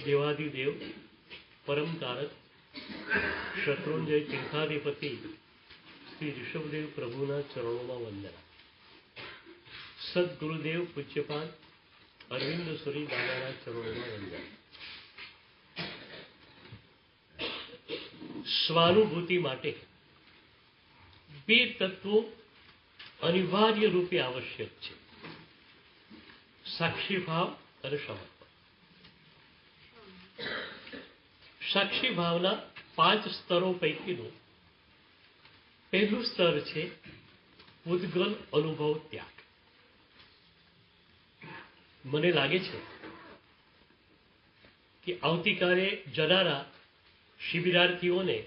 દેવાધિદેવ પરમ તારક શત્રુંજય તીર્થાધિપતિ શ્રી ઋષભદેવ પ્રભુના ચરણોમાં વંદના. સદગુરુદેવ પૂજ્યપાદ અરવિંદ સુરી દાદાના ચરણોમાં વંદના. સ્વાનુભૂતિ માટે બે તત્વો અનિવાર્ય રૂપે આવશ્યક છે: સાક્ષી ભાવ અને સમર્પણ. સાક્ષી ભાવના 5 સ્તરો પૈકીનું પહેલું સ્તર છે ઉદ્ગલ અનુભવ ત્યાગ. મને લાગે છે કે આવતીકાલે જનારા શિબિરાર્થીઓને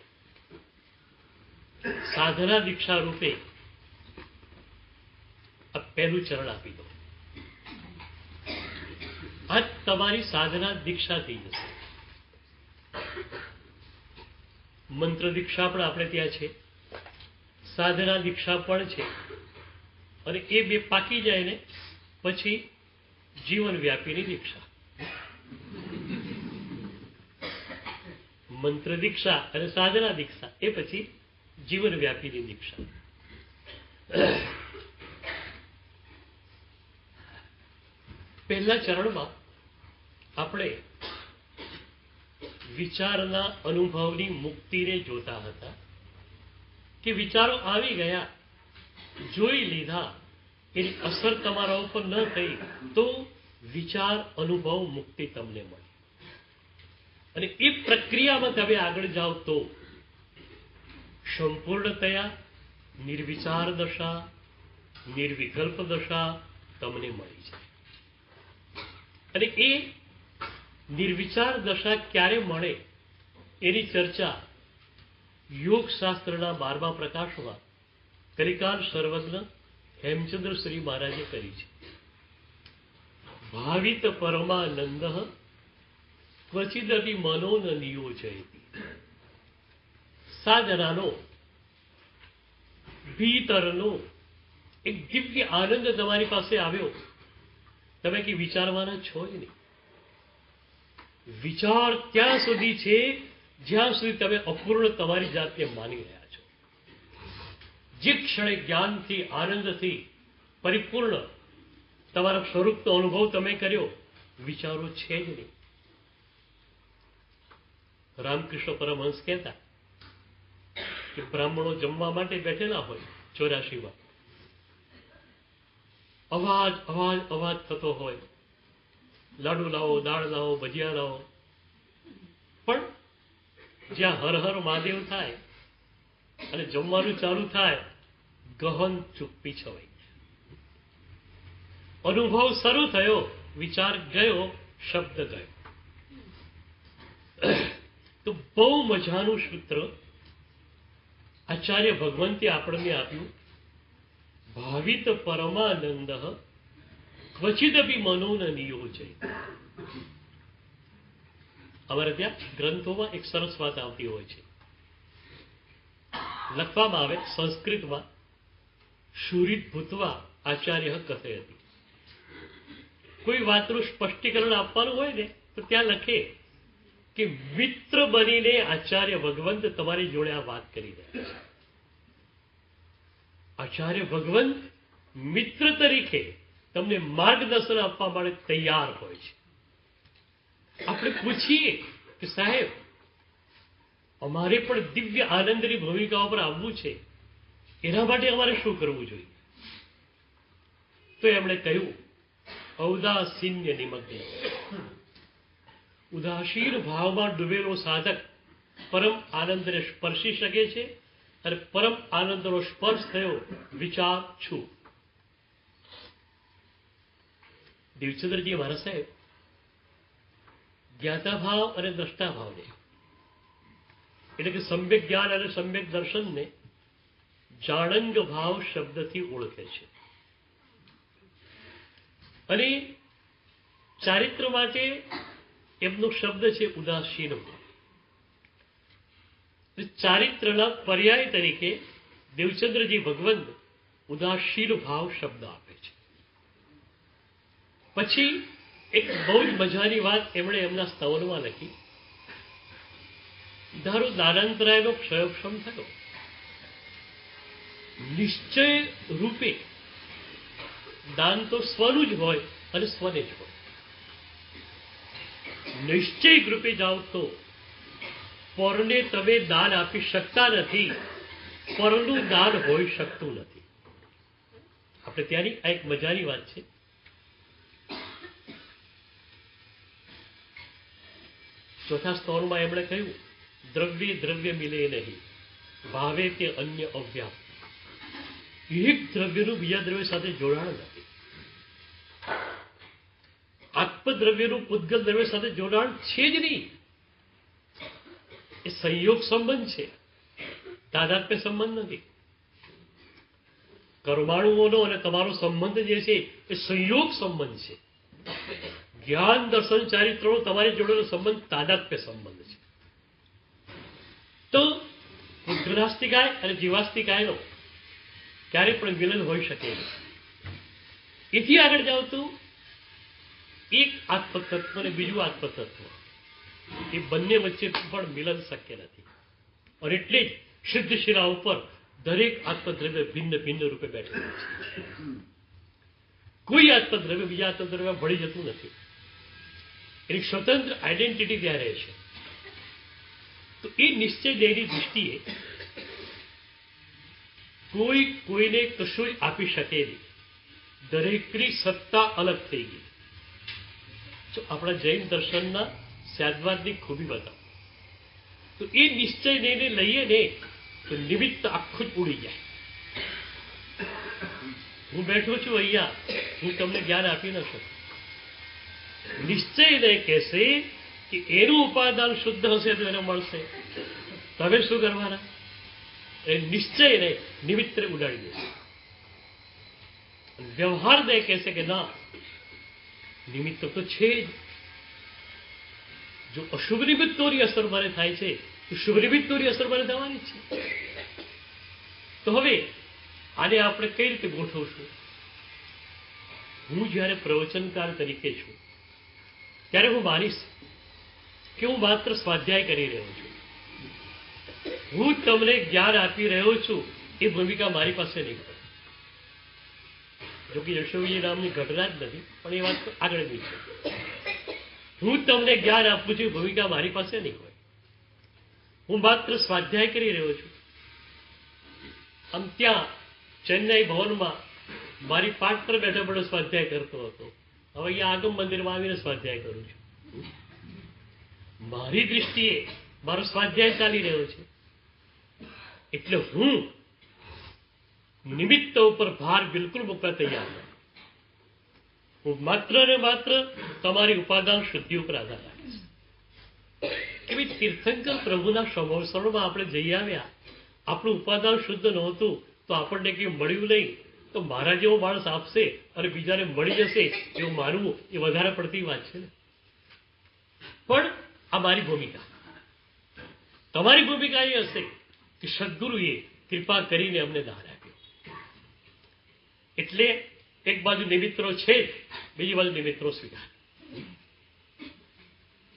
સાધના દીક્ષા રૂપે આ પહેલું ચરણ આપી દો. આ તમારી સાધના દીક્ષા થઈ જશે. મંત્ર દીક્ષા પણ આપણે ત્યાં છે, સાધના દીક્ષા પણ છે, અને એ બે પાકી જાય ને પછી જીવન વ્યાપીની દીક્ષા. મંત્ર દીક્ષા અને સાધના દીક્ષા એ પછી જીવન વ્યાપીની દીક્ષા. પહેલા ચરણમાં આપણે વિચારના અનુભવની મુક્તિને જોતા હતા કે વિચારો આવી ગયા, જોઈ લીધા, એની અસર તમારા ઉપર ન થઈ તો વિચાર અનુભવ મુક્તિ તમને મળે. અને એ પ્રક્રિયામાં તમે આગળ જાઓ તો સંપૂર્ણતયા નિર્વિચાર દશા, નિર્વિકલ્પ દશા તમને મળી જાય. અને એ નિર્વિચાર દશા ક્યારે મળે એની ચર્ચા યોગશાસ્ત્રના 12મા પ્રકાશમાં કલિકાલ સર્વજ્ઞ હેમચંદ્ર શ્રી મહારાજે કરી છે. ભાવિત પરમાનંદ ક્વચિદપી મનો ન નિયોજયતિ. સાધનાનો ભીતરનો એક દિવ્ય આનંદ તમારી પાસે આવ્યો, તમે કે વિચારવાના છો જ નહીં. વિચાર ત્યાં સુધી છે જ્યાં સુધી તમે અપૂર્ણ તમારી જાતને માની રહ્યા છો. જે ક્ષણે જ્ઞાનથી આનંદથી પરિપૂર્ણ તમારા સ્વરૂપનો અનુભવ તમે કર્યો, વિચારો છે જ નહીં. રામકૃષ્ણ પરમહંસ કહેતા કે બ્રાહ્મણો જમવા માટે બેઠેલા હોય 84માં, અવાજ અવાજ અવાજ થતો હોય, લાડુ લાવો, દાળ લાવો, ભજીયા લાવો, પણ જ્યાં હર હર મહાદેવ થાય અને જમવાનું ચાલુ થાય, ગહન ચૂપ્પી છવાઈ. અનુભવ શરૂ થયો, વિચાર ગયો, શબ્દ ગયો. તો બહુ મજાનું સૂત્ર આચાર્ય ભગવંતે આપણને આપ્યું. ભાવિત પરમાનંદ ક્વચિદપી મનો ન નિયોજય. અમારે ત્યાં ગ્રંથોમાં એક સરસ વાત આવતી હોય છે, લખવામાં આવે સંસ્કૃતમાં, શુરિત ભૂતવા આચાર્ય કથયતિ. કોઈ વાતનું સ્પષ્ટીકરણ આપવાનું હોય ને તો ત્યાં લખે કે મિત્ર બનીને આચાર્ય ભગવંત તમારી જોડે આ વાત કરી રહ્યા છે. આચાર્ય ભગવંત મિત્ર તરીકે તમને માર્ગદર્શન આપવા માટે તૈયાર હોય છે. આપણે પૂછીએ કે સાહેબ, અમારે પણ દિવ્ય આનંદની ભૂમિકા પર આવવું છે, એના માટે અમારે શું કરવું જોઈએ? તો એમણે કહ્યું, ઔદાસીન્ય નિમગ્ન. ઉદાસીન ભાવમાં ડૂબેલો સાધક પરમ આનંદને સ્પર્શી શકે છે, અને પરમ આનંદનો સ્પર્શ થયો, વિચાર છું. દેવચંદ્રજી મહારાજ સાહેબ જ્ઞાતા ભાવ અને દ્રષ્ટા ભાવને, એટલે કે સમ્યક જ્ઞાન અને સમ્યક દર્શનને જાણંગ ભાવ શબ્દથી ઓળખે છે. અને ચારિત્ર માટે એમનો શબ્દ છે ઉદાસીન ભાવ. ચારિત્રના પર્યાય તરીકે દેવચંદ્રજી ભગવંત ઉદાસીન ભાવ શબ્દ આપે છે. પછી એક બહુ જ મજાની વાત એમણે એમના સ્તવનમાં લખી. ધારો દાનંતરાયનો ક્ષયોક્ષમ થયો, નિશ્ચય રૂપે દાન તો સ્વનું જ હોય અને સ્વને જ હોય. નિશ્ચય રૂપે જાઓ તો પરને તમે દાન આપી શકતા નથી, પરનું દાન હોઈ શકતું નથી. આપણે ત્યાંની આ એક મજાની વાત છે. ચોથા સ્તોરમાં એમણે કહ્યું, દ્રવ્ય દ્રવ્ય મિલે નહીં, ભાવે તે અન્ય અવ્યાપ. એક દ્રવ્યનું બીજા દ્રવ્ય સાથે જોડાણ નથી. આત્મદ્રવ્યનું પૂતગલ દ્રવ્ય સાથે જોડાણ છે જ નહીં. એ સંયોગ સંબંધ છે, તાદાત્મ્ય સંબંધ નથી. કર્માણુઓનો અને તમારો સંબંધ જે છે એ સંયોગ સંબંધ છે. જ્ઞાન દર્શન ચારિત્રનો તમારી જોડેનો સંબંધ તાદાત્મ્ય સંબંધ છે. તો પૂતગલાસ્તિકાય અને જીવાસ્તિકાયનો ક્યારે પણ મિલન હોઈ શકે નહીં. એથી આગળ જાઓ તો એક આત્મતત્વ અને બીજું આત્મતત્વ, એ બંને વચ્ચે પણ મિલન શક્ય નથી. અને એટલે જ સિદ્ધ શિલા ઉપર દરેક આત્મદ્રવ્ય ભિન્ન ભિન્ન રૂપે બેઠેલું છે. કોઈ આત્મદ્રવ્ય બીજા આત્મદ્રવ્ય ભળી જતું નથી. એની સ્વતંત્ર આઈડેન્ટિટી ત્યાં રહે છે. તો એ નિશ્ચય દેહની દૃષ્ટિએ કોઈ કોઈને કશું આપી શકે નહીં. દરેકની સત્તા અલગ થઈ ગઈ. જો આપણા જૈન દર્શનના સ્યાદવાદની ખૂબી બતાવો તો એ નિશ્ચય દેહને લઈએ ને તો નિમિત્ત આખું જ ઉડી જાય. હું બેઠો છું અહીંયા, હું તમને જ્ઞાન આપી ન શકું. નિશ્ચયને કહેશે કે એનું ઉપાદાન શુદ્ધ હશે તો એને મળશે. તમે શું કરવાના? એ નિશ્ચયને નિમિત્તને ઉડાડી દેશે. વ્યવહારને કહેશે કે ના, નિમિત્ત તો છે જ. જો અશુભ નિમિત્તોની અસર મને થાય છે તો શુભ નિમિત્તોની અસર મને થવાની છે. તો હવે આને આપણે કઈ રીતે ગોઠવશું? હું જ્યારે પ્રવચનકાર તરીકે છું ત્યારે હું માનીશ કે હું માત્ર સ્વાધ્યાય કરી રહ્યો છું. હું તમને જ્ઞાન આપી રહ્યો છું એ ભૂમિકા મારી પાસે નહીં હોય. જો કે યશોવીજી નામની ઘટના જ નથી, પણ એ વાત આગળની છે. હું તમને જ્ઞાન આપું છું એ ભૂમિકા મારી પાસે નહીં હોય. હું માત્ર સ્વાધ્યાય કરી રહ્યો છું. આમ ત્યાં ચેન્નાઈ ભવનમાં મારી પાઠ પર બેઠો બેઠો સ્વાધ્યાય કરતો હતો. હવે અહીંયા આગમ મંદિરમાં આવીને સ્વાધ્યાય કરું છું. મારી દૃષ્ટિએ મારો સ્વાધ્યાય ચાલી રહ્યો છે. એટલે હું નિમિત્ત ઉપર ભાર બિલકુલ મૂકવા તૈયાર નથી. હું માત્ર ને માત્ર તમારી ઉપાદાન શુદ્ધિ ઉપર આધાર રાખીશ. કે ભાઈ તીર્થંકર પ્રભુના સમોસરમાં આપણે જઈ આવ્યા, આપણું ઉપાદાન શુદ્ધ નહોતું તો આપણને કંઈ મળ્યું નહીં, તો મારા જેવો માણસ આપશે અને બીજાને મળી જશે એવું માનવું એ વધારે પડતી વાત છે ને. પણ આ મારી ભૂમિકા. તમારી ભૂમિકા એ હશે કે સદગુરુએ કૃપા કરીને અમને દાન આપ્યું. એટલે એક બાજુ નિમિત્રો છે, બીજી બાજુ નિમિત્રો સ્વીકાર.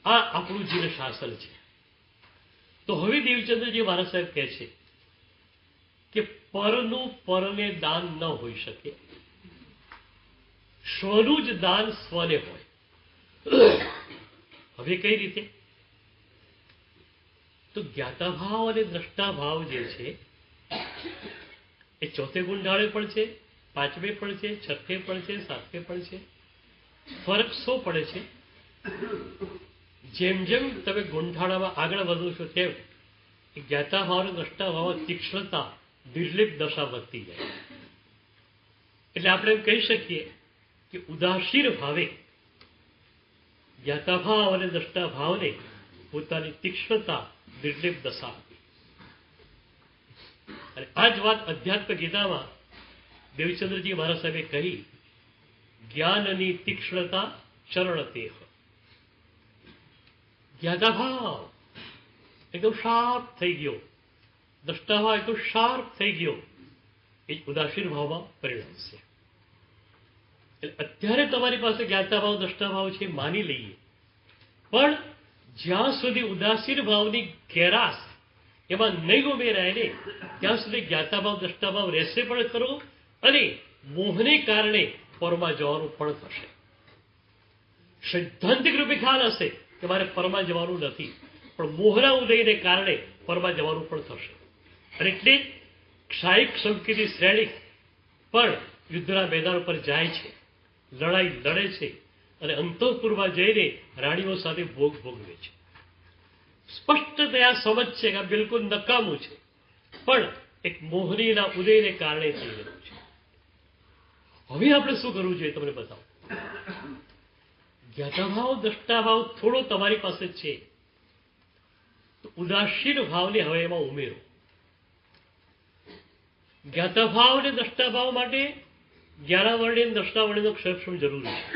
આ આપણું જીવન શાસન છે. તો હવે દેવચંદ્રજી મહારાજ સાહેબ કહે છે કે પરનું પરને દાન ન હોઈ શકે, સ્વનું જ દાન સ્વને હોય. હવે કઈ રીતે? તો જ્ઞાતા ભાવ અને દ્રષ્ટા ભાવ જે છે એ ચોથે ગુંઠાળે પણ છે, પાંચમે પણ છે, છઠ્ઠે પણ છે, સાતમે પણ છે. ફરક શો પડે છે? જેમ જેમ તમે ગુંઠાળામાં આગળ વધો છો તેમ જ્ઞાતા ભાવ અને દ્રષ્ટા ભાવ તીક્ષ્ણતા નિર્લિપ દશા વધતી જાય. એટલે આપણે એમ કહી શકીએ કે ઉદાસીન ભાવે જ્ઞાતા ભાવ અને દ્રષ્ટા ભાવને પોતાની તીક્ષ્ણતા નિર્લિપ દશા આપી. અને આ જ વાત અધ્યાત્મ ગીતામાં દેવચંદ્રજી મહારાજ સાહેબે કહી, જ્ઞાનની તીક્ષ્ણતા ચરણતેહ. જ્ઞાતા ભાવ એકદમ શાર્પ થઈ ગયો, દ્રષ્ટા ભાવ એકદમ શાર્પ થઈ ગયો, એ ઉદાસીન ભાવમાં પરિણમશે. એટલે અત્યારે તમારી પાસે જ્ઞાતાભાવ દ્રષ્ટાભાવ છે માની લઈએ, પણ જ્યાં સુધી ઉદાસીન ભાવની ઘેરાશ એમાં નહીં ઉમેરાય ને ત્યાં સુધી જ્ઞાતાભાવ દ્રષ્ટાભાવ રહેશે પણ ખરો, અને મોહને કારણે પરમાં જવાનું પણ થશે. સૈદ્ધાંતિક રૂપે ખ્યાલ હશે કે મારે પરમાં જવાનું નથી, પણ મોહના ઉદયને કારણે પરમાં જવાનું પણ થશે. અને એટલે ક્ષાયિક સંકેતી શ્રેણી પણ યુદ્ધના મેદાન પર જાય છે, લડાઈ લડે છે, અને અંતઃપુરમાં જઈને રાણીઓ સાથે ભોગ ભોગવે છે. સ્પષ્ટતયા સમજ છે કે આ બિલકુલ નકામું છે, પણ એક મોહનીના ઉદયને કારણે થઈ રહ્યું છે. હવે આપણે શું કરવું જોઈએ તમને બતાવો. જ્ઞાતાભાવ દ્રષ્ટાભાવ થોડો તમારી પાસે છે તો ઉદાસીન ભાવને હવે એમાં ઉમેરો. જ્ઞાતાભાવ અને દ્રષ્ટાભાવ માટે જ્ઞાનાવરણી અને દ્રષ્ટાવરણીનો ક્ષેપક્ષમ જરૂરી છે.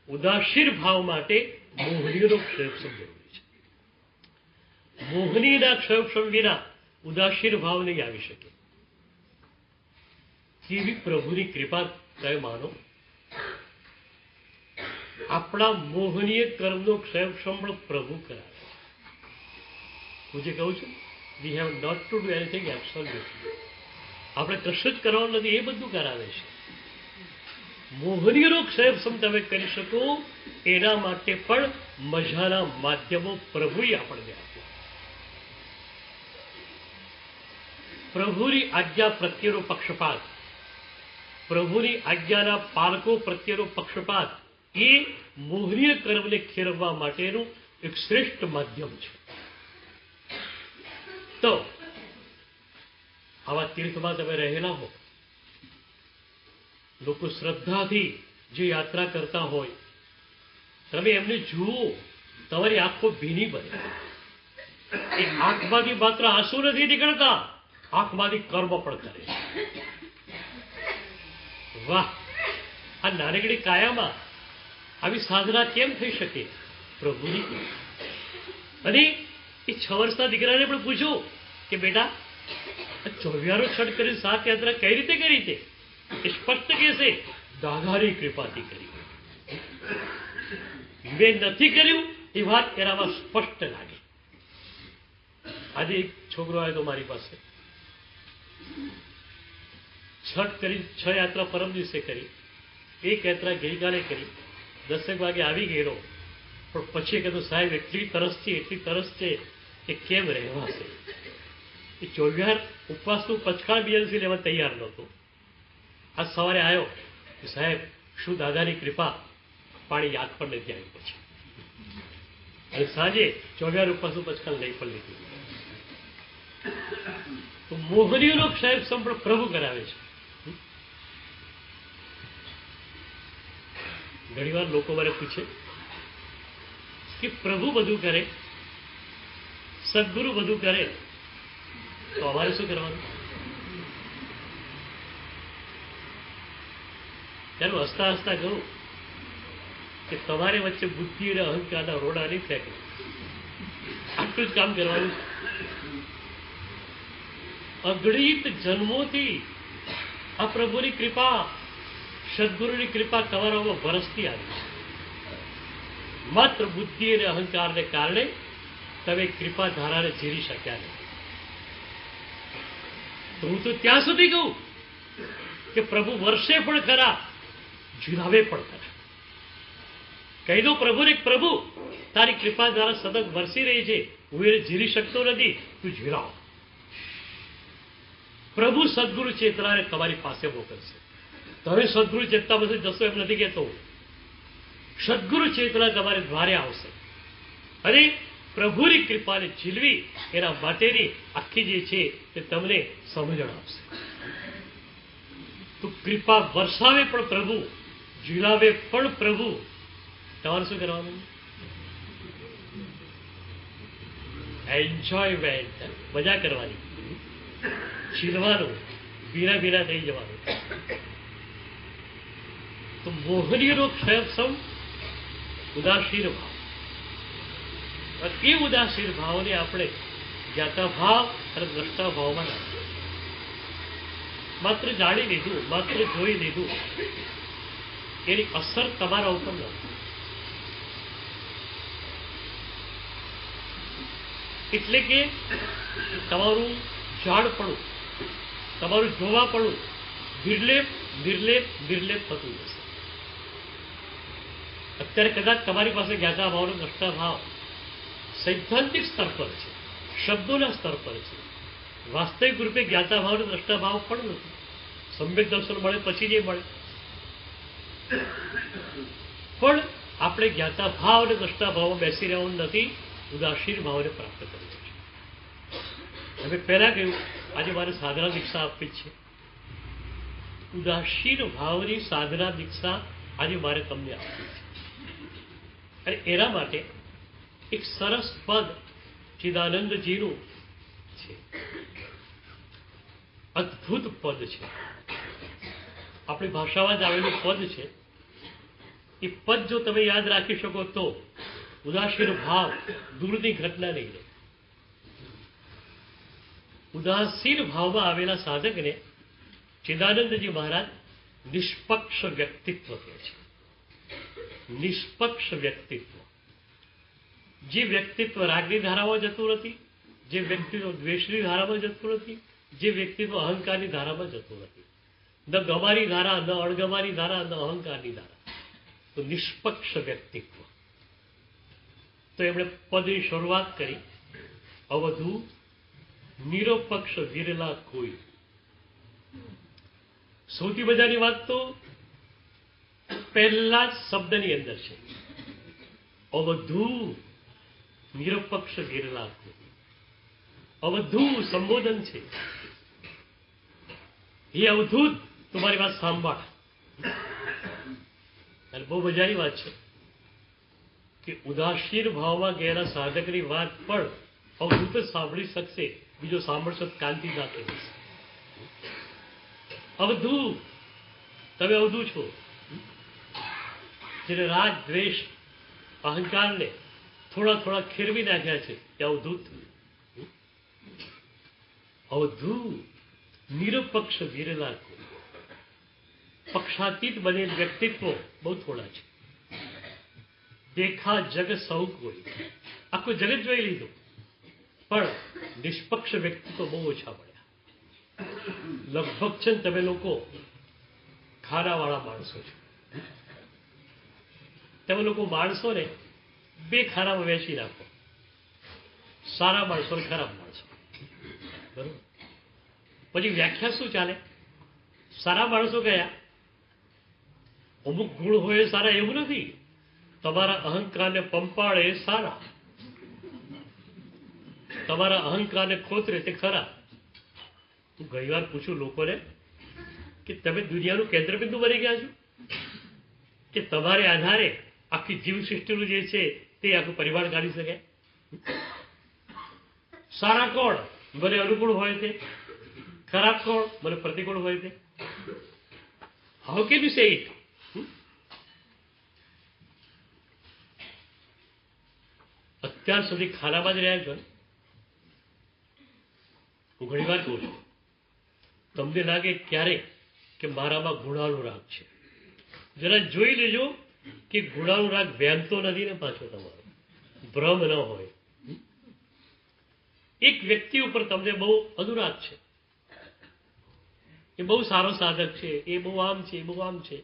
ઉદાસીન ભાવ માટે મોહનીનો ક્ષેપક્ષમ જરૂરી છે. મોહનીના ક્ષેપક્ષમ વિના ઉદાસીન ભાવ નહીં આવી શકે. કેવી પ્રભુની કૃપા તમે માનો. આપણા મોહનીય કર્મનો ક્ષેપક્ષમ પણ પ્રભુ કરાવે. હું જે કહું છું, we have not to do anything absolutely. આપણે કશું જ કરવાનું નથી, એ બધું કરાવે છે. મોહનીયનો ક્ષેપક્ષમ તમે કરી શકો એના માટે પણ મજાના માધ્યમો પ્રભુએ આપણને આપ્યા. પ્રભુની આજ્ઞા પ્રત્યેનો પક્ષપાત, પ્રભુની આજ્ઞાના પાલકો પ્રત્યેનો પક્ષપાત એ મોહનીય કર્મને ખેરવવા માટેનું એક શ્રેષ્ઠ માધ્યમ છે. તો આવા તીર્થમાં તમે રહેલા હો, લોકો શ્રદ્ધાથી જે યાત્રા કરતા હોય, તમે એમને જુઓ, તમારી આંખો ભીની બને. એ આંખમાંથી માત્ર આંસુ નથી નીકળતા, આંખમાંથી કર્મ પણ કરે છે. વાહ, આ નાનકડી કાયામાં આવી સાધના કેમ થઈ શકે? પ્રભુની. અને એ 6 વર્ષના દીકરાને પણ પૂછો કે બેટા, 24 છઠ કરી 7 યાત્રા કઈ રીતે કરી? તે એ સ્પષ્ટ કહેશે, દાદાની કૃપાથી કરી. મેં નથી કર્યું એ વાત એનામાં સ્પષ્ટ લાગે. આજે એક છોકરો આવ્યો તો મારી પાસે, છઠ કરી, 6 યાત્રા પરમ દિવસે કરી, 1 યાત્રા ગઈકાલે કરી, 10 વાગે આવી ગયેલો. પણ પછી કીધું, સાહેબ એટલી તરસ છે કે કેમ રહેવાશે. એ 24 ઉપવાસનું પચકાળ બીએલસી લેવા તૈયાર નહોતો. આજ સવારે આવ્યો કે સાહેબ શું દાદાની કૃપા, પાણી યાદ પણ નથી આવ્યું. પછી અને સાંજે 24 ઉપવાસનું પચકાળ લઈ પણ લીધું. તો મોહનીઓનો ક્ષેપક્ષમ પણ પ્રભુ કરાવે છે. ઘણી વાર લોકો મને પૂછે કે પ્રભુ બધું કરે, સદગુરુ બધું કરે, તો અમારે શું કરવાનું? ત્યારે હસતા હસતા કહું કે તમારે વચ્ચે બુદ્ધિ અને અહંકારના રોડા નહીં ફેંકે. આટલું જ કામ કરવાનું છે. અગણિત જન્મોથી આ પ્રભુની કૃપા, સદગુરુની કૃપા તમારા ઉપર વરસતી આવી છે. માત્ર બુદ્ધિ અને અહંકારને કારણે તમે કૃપા ધારાને ઝીરી શક્યા નહીં. તો હું તો ત્યાં સુધી કહું કે પ્રભુ વર્ષે પણ ખરા, ઝીરાવે પણ ખરા. કહી દો પ્રભુને, પ્રભુ તારી કૃપા દ્વારા સતત વરસી રહી છે, હું એને ઝીરી શકતો નથી, તું ઝીરાવ. પ્રભુ સદગુરુ ચેતનાને તમારી પાસે મોકલશે. તમે સદગુરુ ચેતના પાસે જશો એમ નથી કહેતો. સદગુરુ ચેતના તમારે દ્વારે આવશે અને પ્રભુની કૃપાને ઝીલવી એના માટેની આખી જે છે તે તમને સમજણ આપશે. તો કૃપા વરસાવે પણ પ્રભુ, ઝીલાવે પણ પ્રભુ. તમારે શું કરવાનું? એન્જોયમેન્ટ, મજા કરવાની, ઝીલવાનું, ભીના થઈ જવાનું. તો મોહનીયનો ક્ષેપક્ષમ ઉદાસીન ભાવ. એ ઉદાસીન ભાવને આપણે જ્ઞાતા ભાવ અને દ્રષ્ટા ભાવમાં નાખીએ. માત્ર જાણી લીધું, માત્ર જોઈ લીધું, એની અસર તમારા ઉપર નથી. એટલે કે તમારું જાણપણું, તમારું જોવાપણું નિર્લેપ નિર્લેપ નિર્લેપ થતું જશે. અત્યારે કદાચ તમારી પાસે જ્ઞાતા ભાવનો દ્રષ્ટા ભાવ સૈદ્ધાંતિક સ્તર પર છે, શબ્દોના સ્તર પર છે. વાસ્તવિક રૂપે જ્ઞાતા ભાવનો દ્રષ્ટા ભાવ પણ નથી. સમ્યક દર્શન મળે પછી જે મળે. પણ આપણે જ્ઞાતા ભાવ અને દ્રષ્ટા ભાવમાં બેસી રહેવાનું નથી, ઉદાસીન ભાવને પ્રાપ્ત કરવું છે. હવે પહેલા કહ્યું આજે મારે સાધના દીક્ષા આપવી છે. ઉદાસીન ભાવની સાધના દીક્ષા આજે મારે તમને આપવી છે. અને એના માટે એક સરસ પદ ચિદાનંદજીનું છે, અદ્ભુત પદ છે, આપણી ભાષામાં જ આવેલું પદ છે. એ પદ જો તમે યાદ રાખી શકો તો ઉદાસીન ભાવ દૂરની ઘટના નહીં રહે. ઉદાસીન ભાવમાં આવેલા સાધકને ચિદાનંદજી મહારાજ નિષ્પક્ષ વ્યક્તિત્વ કહે છે. નિષ્પક્ષ વ્યક્તિત્વ, જે વ્યક્તિત્વ રાગની ધારામાં જતું નથી, જે વ્યક્તિત્વ દ્વેષની ધારામાં જતું નથી, જે વ્યક્તિત્વ અહંકારની ધારામાં જતું નથી. ન ગમારી ધારા, ન અણગમારી ધારા, ન અહંકારની ધારા. તો નિષ્પક્ષ વ્યક્તિત્વ. તો એમણે પદની શરૂઆત કરી, અવધુ નિરપક્ષ વિરલા કોઈ. સૌથી મજાની વાત તો પહેલા જ શબ્દની અંદર છે, અવધુ નિરપક્ષ વિરલા કોઈ. અવધુ સંબોધન છે. એ અવધૂત તમારી વાત સાંભળ. અને બહુ મજાની વાત છે કે ઉદાસીન ભાવમાં ગયેલા સાધકની વાત પણ અવધૂત જ સાંભળી શકશે, બીજો સાંભળશો કાંતિ સાથે. અવધુ, તમે અવધુ છો. જેને રાગ દ્વેષ અહંકારને થોડા થોડા ખેરવી નાખ્યા છે એ અવધૂત. અવધુ નિરપક્ષ વિરલા કોઈ. પક્ષાતીત બનેલ વ્યક્તિત્વ બહુ થોડા છે. દેખા જગ સૌ કોઈ. આખું જગત જોઈ લીધું પણ નિષ્પક્ષ વ્યક્તિત્વ બહુ ઓછા મળ્યા. લગભગ છે ને તમે લોકો ખાનાવાળા માણસો છો. તમે લોકો માણસોને બે ખાનામાં વેચી નાખો, સારા માણસો અને ખરાબ માણસો. બરોબર? પછી વ્યાખ્યા શું ચાલે? સારા માણસો કયા? અમુક ગુણ હોય એ સારા એવું નથી. તમારા અહંકારને પંપાળે એ સારા, તમારા અહંકારને ખોતરે તે ખરા. હું ઘણી વાર પૂછું લોકોને કે તમે દુનિયાનું કેન્દ્રબિંદુ બની ગયા છો કે તમારે આધારે આખી જીવ સૃષ્ટિનું જે છે તે આખું પરિવાર કાઢી શકે? સારા કોણ? મને અનુકૂળ હોય તે. ખરાબ કોણ? મને પ્રતિકૂળ હોય તે. How can you say it? અત્યાર સુધી ખાનામાં જ રહ્યા છો. હું ઘણી વાર કહું છું, તમને લાગે ક્યારેક કે મારામાં ગુણાનુરાગ છે, જરા જોઈ લેજો કે ગુણાનુરાગ વ્યામતો નથી ને પાછો તમારો ભ્રમ ન હોય. એક વ્યક્તિ ઉપર તમને બહુ અનુરાગ છે, એ બહુ સારો સાધક છે, એ બહુ આમ છે, એ બહુ આમ છે.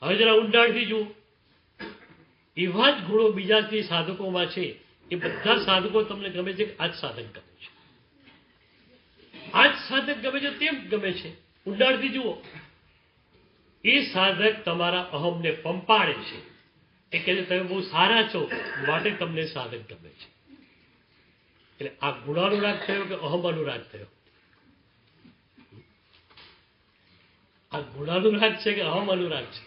હવે જરા ઊંડાણથી જુઓ, એવા જ ગુણો બીજા જે સાધકોમાં છે એ બધા સાધકો તમને ગમે છે કે આ જ સાધક ગમે છે, આ જ સાધક ગમે છે, તેમ ગમે છે. ઊંડાણથી જુઓ, એ સાધક તમારા અહમને પંપાળે છે. એ કહે છે તમે બહુ સારા છો માટે તમને સાધક ગમે છે. એટલે આ ગુણાનુરાગ થયો કે અહમ અનુરાગ થયો? આ ગુણાનુરાગ છે કે અહમ અનુરાગ છે?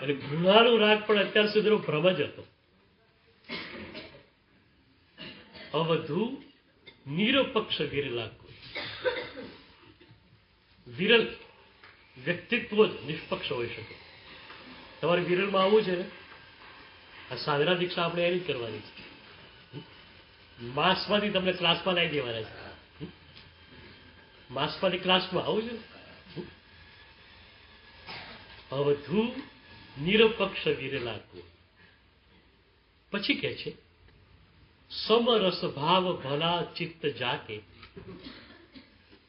અને ગુણાનુરાગ પણ અત્યાર સુધીનો ભ્રમ જ હતો. અવધુ નિરપક્ષ વિરલા કોઈ. વિરલ વ્યક્તિત્વ જ નિષ્પક્ષ હોઈ શકે. તમારે વિરલમાં આવવું છે ને, આ સાધના દીક્ષા આપણે એની જ કરવાની છે. માસમાંથી તમને ક્લાસમાં લાવી દેવાના છે. માસમાંથી ક્લાસમાં આવું છે. અવધુ નિરપક્ષ વિરલા કો. પછી કે છે સમરસ ભાવ ભલા ચિત્ત જાકે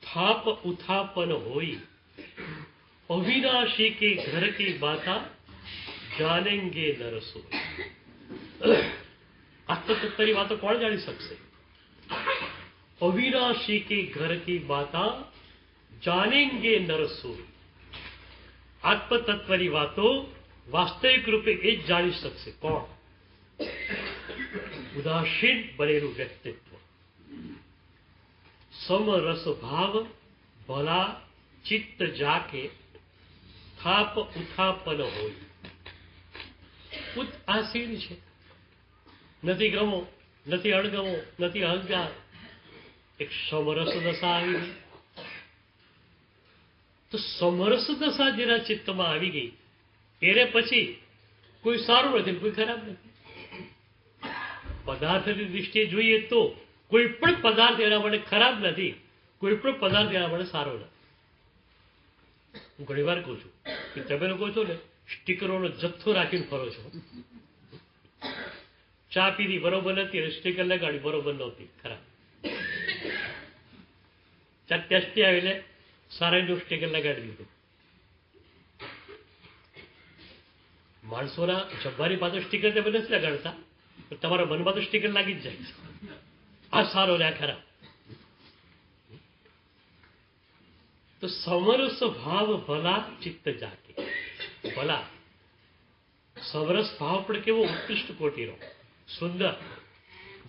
થાપ ઉથાપન હોય અવિનાશી કે ઘર કી બાતા જાનેંગે નરસો. આત્મતત્વની વાતો કોણ જાણી શકશે? અવિનાશી કે ઘર કી બાતા જાનેંગે નરસો. આત્મતત્વની વાતો વાસ્તવિક રૂપે એ જ જાણી શકશે. કોણ? ઉદાસીન બનેલું વ્યક્તિત્વ. સમરસ ભાવ ભલા ચિત્ત જાકે થાપ ઉથાપન હોય. ઉત આસીન છે, નથી ગમો, નથી અણગમો, નથી અહંકાર. એક સમરસ દશા આવી ગઈ. તો સમરસ દશા જેના ચિત્તમાં આવી ગઈ એને પછી કોઈ સારું નથી, કોઈ ખરાબ નથી. પદાર્થની દૃષ્ટિએ જોઈએ તો કોઈ પણ પદાર્થ એના માટે ખરાબ નથી, કોઈ પણ પદાર્થ એના માટે સારો નથી. હું ઘણી વાર કહું છું કે તમે લોકો છો ને સ્ટીકરોનો જથ્થો રાખીને ફરો છો. ચા પીધી બરોબર નથી અને સ્ટીકર લગાડી બરોબર નહોતી, ખરાબ. ચા ટેસ્ટી આવીને સારાનું સ્ટીકર લગાડી દીધું. માણસોના જબ્બાની પાછળ સ્ટીકર તમે નથી લગાડતા, તમારા મનમાં તો સ્ટીકર લાગી જ જાય છે. આ સારો ને આ ખરાબ. તો સમરસ ભાવ ભલા ચિત્ત જાકે. ભલા સમરસ ભાવ પણ કેવો ઉત્કૃષ્ટ કોટીનો, સુંદર,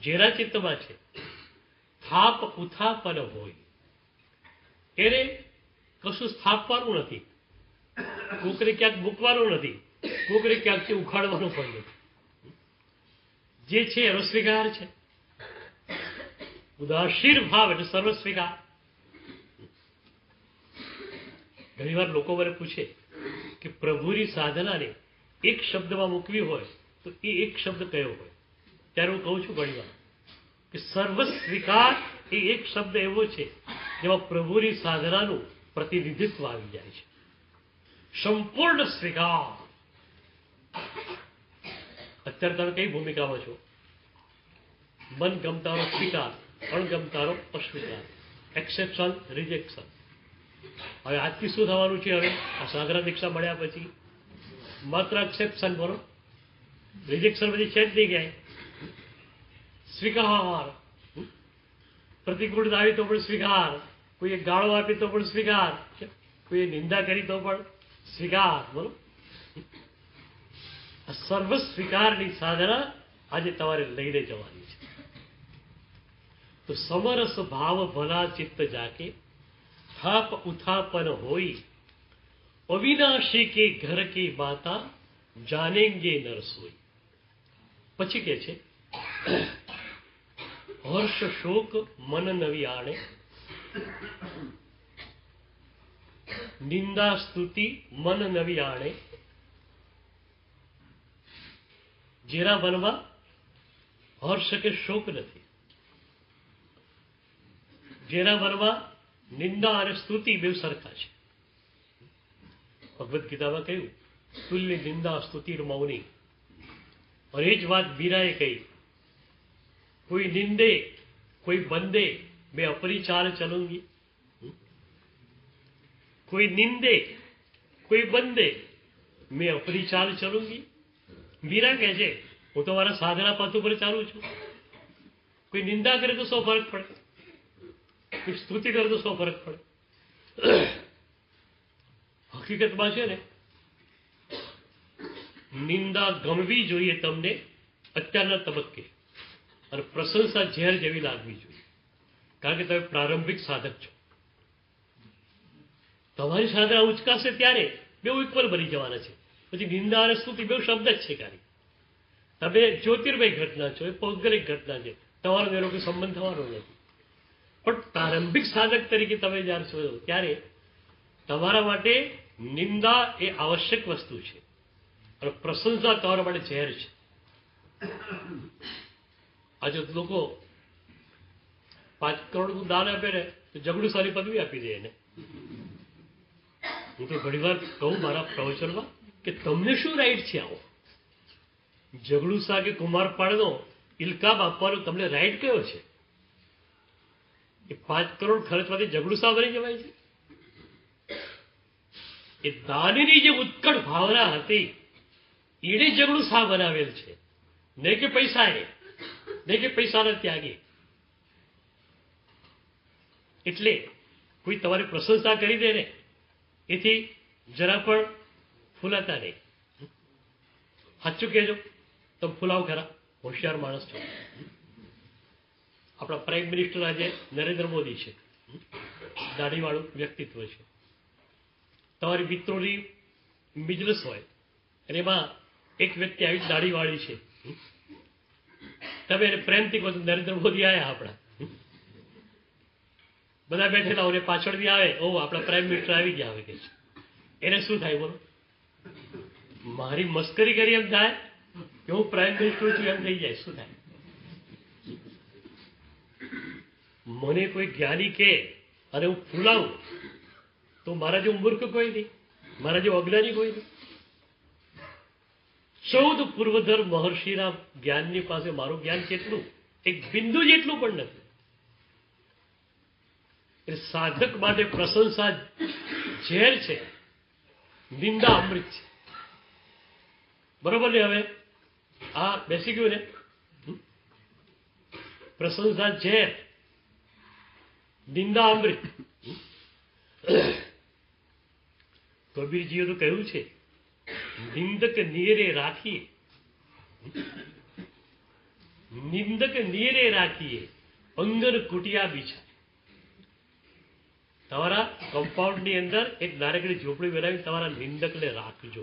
જેના ચિત્તમાં છે. થાપ ઉથાપન હોય, એને કશું સ્થાપવાનું નથી, કોકરે ક્યાંક મૂકવાનું નથી, કોકરે ક્યાંકથી ઉખાડવાનું પણ નથી. જે છે એનો સ્વીકાર છે. ઉદાસીન ભાવ એટલે સર્વ સ્વીકાર. ઘણી વાર લોકો મને પૂછે કે પ્રભુની સાધનાને એક શબ્દમાં મૂકવી હોય તો એ એક શબ્દ કયો હોય? ત્યારે હું કહું છું ઘણી વાર કે સર્વ સ્વીકાર એ એક શબ્દ એવો છે જેમાં પ્રભુની સાધનાનું પ્રતિનિધિત્વ આવી જાય છે. સંપૂર્ણ સ્વીકાર. અત્યારે તમે કઈ ભૂમિકામાં છો? મન ગમતાનો સ્વીકાર, અણગમતાનો અસ્વીકાર, એક્સેપ્શન, રિજેક્શન. હવે આજથી શું થવાનું છે? હવે આ સાગરા દીક્ષા મળ્યા પછી માત્ર એક્સેપ્શન બોલો, રિજેક્શન પછી છે જ નહીં ક્યાંય. સ્વીકાર. પ્રતિકૂળતા આવી તો પણ સ્વીકાર, કોઈએ ગાળો આપી તો પણ સ્વીકાર, કોઈએ નિંદા કરી તો પણ સ્વીકાર. બોલો, આ સર્વ સ્વીકારની સાધના આજે તમારે લઈને જવાની છે. તો સમરસ ભાવ ભલા ચિત્ત જાકે થાપ ઉથાપન હોય અવિનાશી કે ઘર કી બાતા જાનેંગે નરસોઈ. પછી કે છે હર્ષ શોક મન નવી આણે નિંદા સ્તુતિ મન નવી આણે. જેના મનમાં હર્ષ કે શોક નથી, જેના મનમાં નિંદા અને સ્તુતિ બે સરખા છે. ભગવદ્ ગીતામાં કહ્યું તુલ્ય નિંદા સ્તુતિર મૌની. અને એ જ વાત મીરાએ કહી, કોઈ નિંદે કોઈ બંદે મેં अपनी चाल चलूंगी. કોઈ નિંદે કોઈ બંદે મેં अपनी चाल चलूंगी. મીરા કહે છે હું તો મારા સાધના પથ ઉપર ચાલુ છું. કોઈ નિંદા કરે તો શું ફરક પડે? કોઈ સ્તુતિ કરે તો શું ફરક પડે? હકીકતમાં છે ને નિંદા ગમવી જોઈએ તમને અત્યારના તબક્કે, અને પ્રશંસા ઝેર જેવી લાગવી જોઈએ. કારણ કે તમે પ્રારંભિક સાધક છો. તમારી સાધના ઉચકાશે ત્યારે બે ઇક્વલ બની જવાના છે. પછી નિંદા અને સ્તુતિ બે શબ્દ જ છે ખાલી. તમે જ્યોતિર્મય ઘટના છો, એ પૌદ્ગલિક ઘટના છે, તમારો એનો કોઈ સંબંધ થવાનો નથી. પણ પ્રારંભિક સાધક તરીકે તમે જ્યારે છો ત્યારે તમારા માટે નિંદા એ આવશ્યક વસ્તુ છે અને પ્રશંસા તમારા માટે ઝેર છે. આજે લોકો 5 કરોડનું દાન આપે ને તો ઝઘડું સારી પદવી આપી દે એને. હું તો ઘણી વાર કહું મારા પ્રવચનમાં કે તમને શું રાઈટ છે આવો જગડુસા કે કુમારપાળનો ઇલકાબ આપવાનો તમને રાઈટ કયો છે? એ 5 કરોડ ખર્ચમાંથી જગડુસા બની જવાય છે? એ દાનની જે ઉત્કટ ભાવના હતી એને જગડુસા બનાવેલ છે, નહીં કે પૈસા એ, નહીં કે પૈસાના ત્યાગી. એટલે કોઈ તમારી પ્રશંસા કરી દે ને એથી જરા પણ ફૂલાતા નહીં. સાચું કહેજો, તમે ફૂલાવ ખરા, હોશિયાર માણસ છો. આપણા પ્રાઇમ મિનિસ્ટર આજે નરેન્દ્ર મોદી છે, દાઢીવાળું વ્યક્તિત્વ છે. તમારી મિત્રોની બિઝનેસ હોય અને એમાં એક વ્યક્તિ આવી દાઢીવાળી છે, તમે એને પ્રેમથી કહો નરેન્દ્ર મોદી આવ્યા આપણા, બધા બેઠેલા હોય પાછળથી આવે ઓ આપણા પ્રાઇમ મિનિસ્ટર આવી ગયા હવે કે છે, એને શું થાય બોલો? મારી મસ્કરી કરી એમ થાય કે હું પ્રાઇમ મિનિસ્ટર છું એમ થઈ જાય. શું થાય? મને કોઈ જ્ઞાની કે અને હું ફૂલાવું તો મારા જેવું મૂર્ખ કોઈ નહીં, મારા જેવું અજ્ઞાની કોઈ નહીં. 14 પૂર્વધર મહર્ષિના જ્ઞાનની પાસે મારું જ્ઞાન કેટલું? એક બિંદુ જેટલું પણ નથી. એટલે સાધક માટે પ્રશંસા ઝેર છે, નિંદા અમૃત છે. બરોબર ને? હવે આ બેસી ગયું ને? પ્રશંસા ઝેર, નિંદા અમૃત. કબીરજીએ તો કહ્યું છે નિંદક નીરે રાખીએ, નિંદક નીરે રાખીએ અંગન કુટિયા બીછા. તમારા કમ્પાઉન્ડની અંદર એક નાનકડી ઝૂંપડી બનાવી તમારા નિંદકને રાખજો.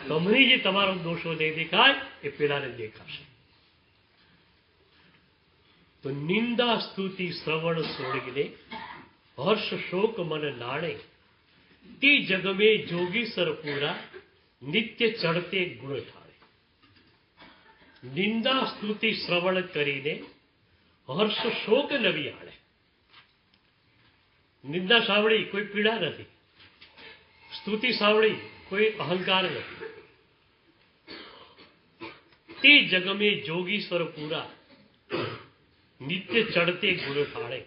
તમને જે તમારો દોષો નહીં દેખાય એ પેલાને દેખાશે. તો નિંદા સ્તુતિ શ્રવણ છોડીને હર્ષ શોક મન નાણે તે જગમે જોગી સરપુરા નિત્ય ચડતે ગુણ ઠાળે. નિંદા સ્તુતિ શ્રવણ કરીને હર્ષ શોક નવી આણે. નિંદા સાંભળી કોઈ પીડા નથી, સ્તુતિ સાંભળી કોઈ અહંકાર નથી. તે જગમે જોગીશ્વર પૂરા નિત્ય ચડતે ગુણ ઠાળે.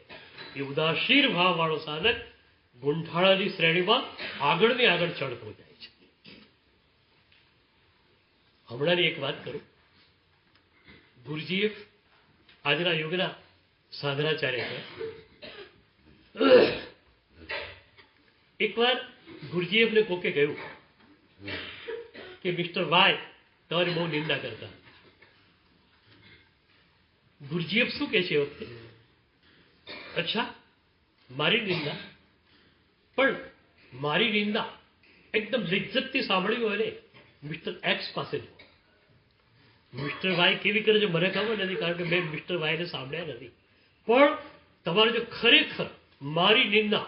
એ ઉદાસીન ભાવ વાળો સાધક ગુંઠાળાની શ્રેણીમાં આગળ ને આગળ ચડતો જાય છે. હમણાંની એક વાત કરું. ગુરુજીએ આજના યુગના સાધનાચાર્ય છે. એકવાર ગુરુજીએફને કોકે કહ્યું કે મિસ્ટર વાય તમારી બહુ નિંદા કરતા. ગુરુજીએફ શું કહે છે એ વખતે? અચ્છા મારી નિંદા? પણ મારી નિંદા એકદમ લિજ્જતથી સાંભળી હોય ને મિસ્ટર એક્સ પાસે જુઓ. મિસ્ટર વાય કેવી કરે છે મને ખબર નથી, કારણ કે મેં મિસ્ટર વાયને સાંભળ્યા નથી. પણ તમારે જો ખરેખર મારી નિંદા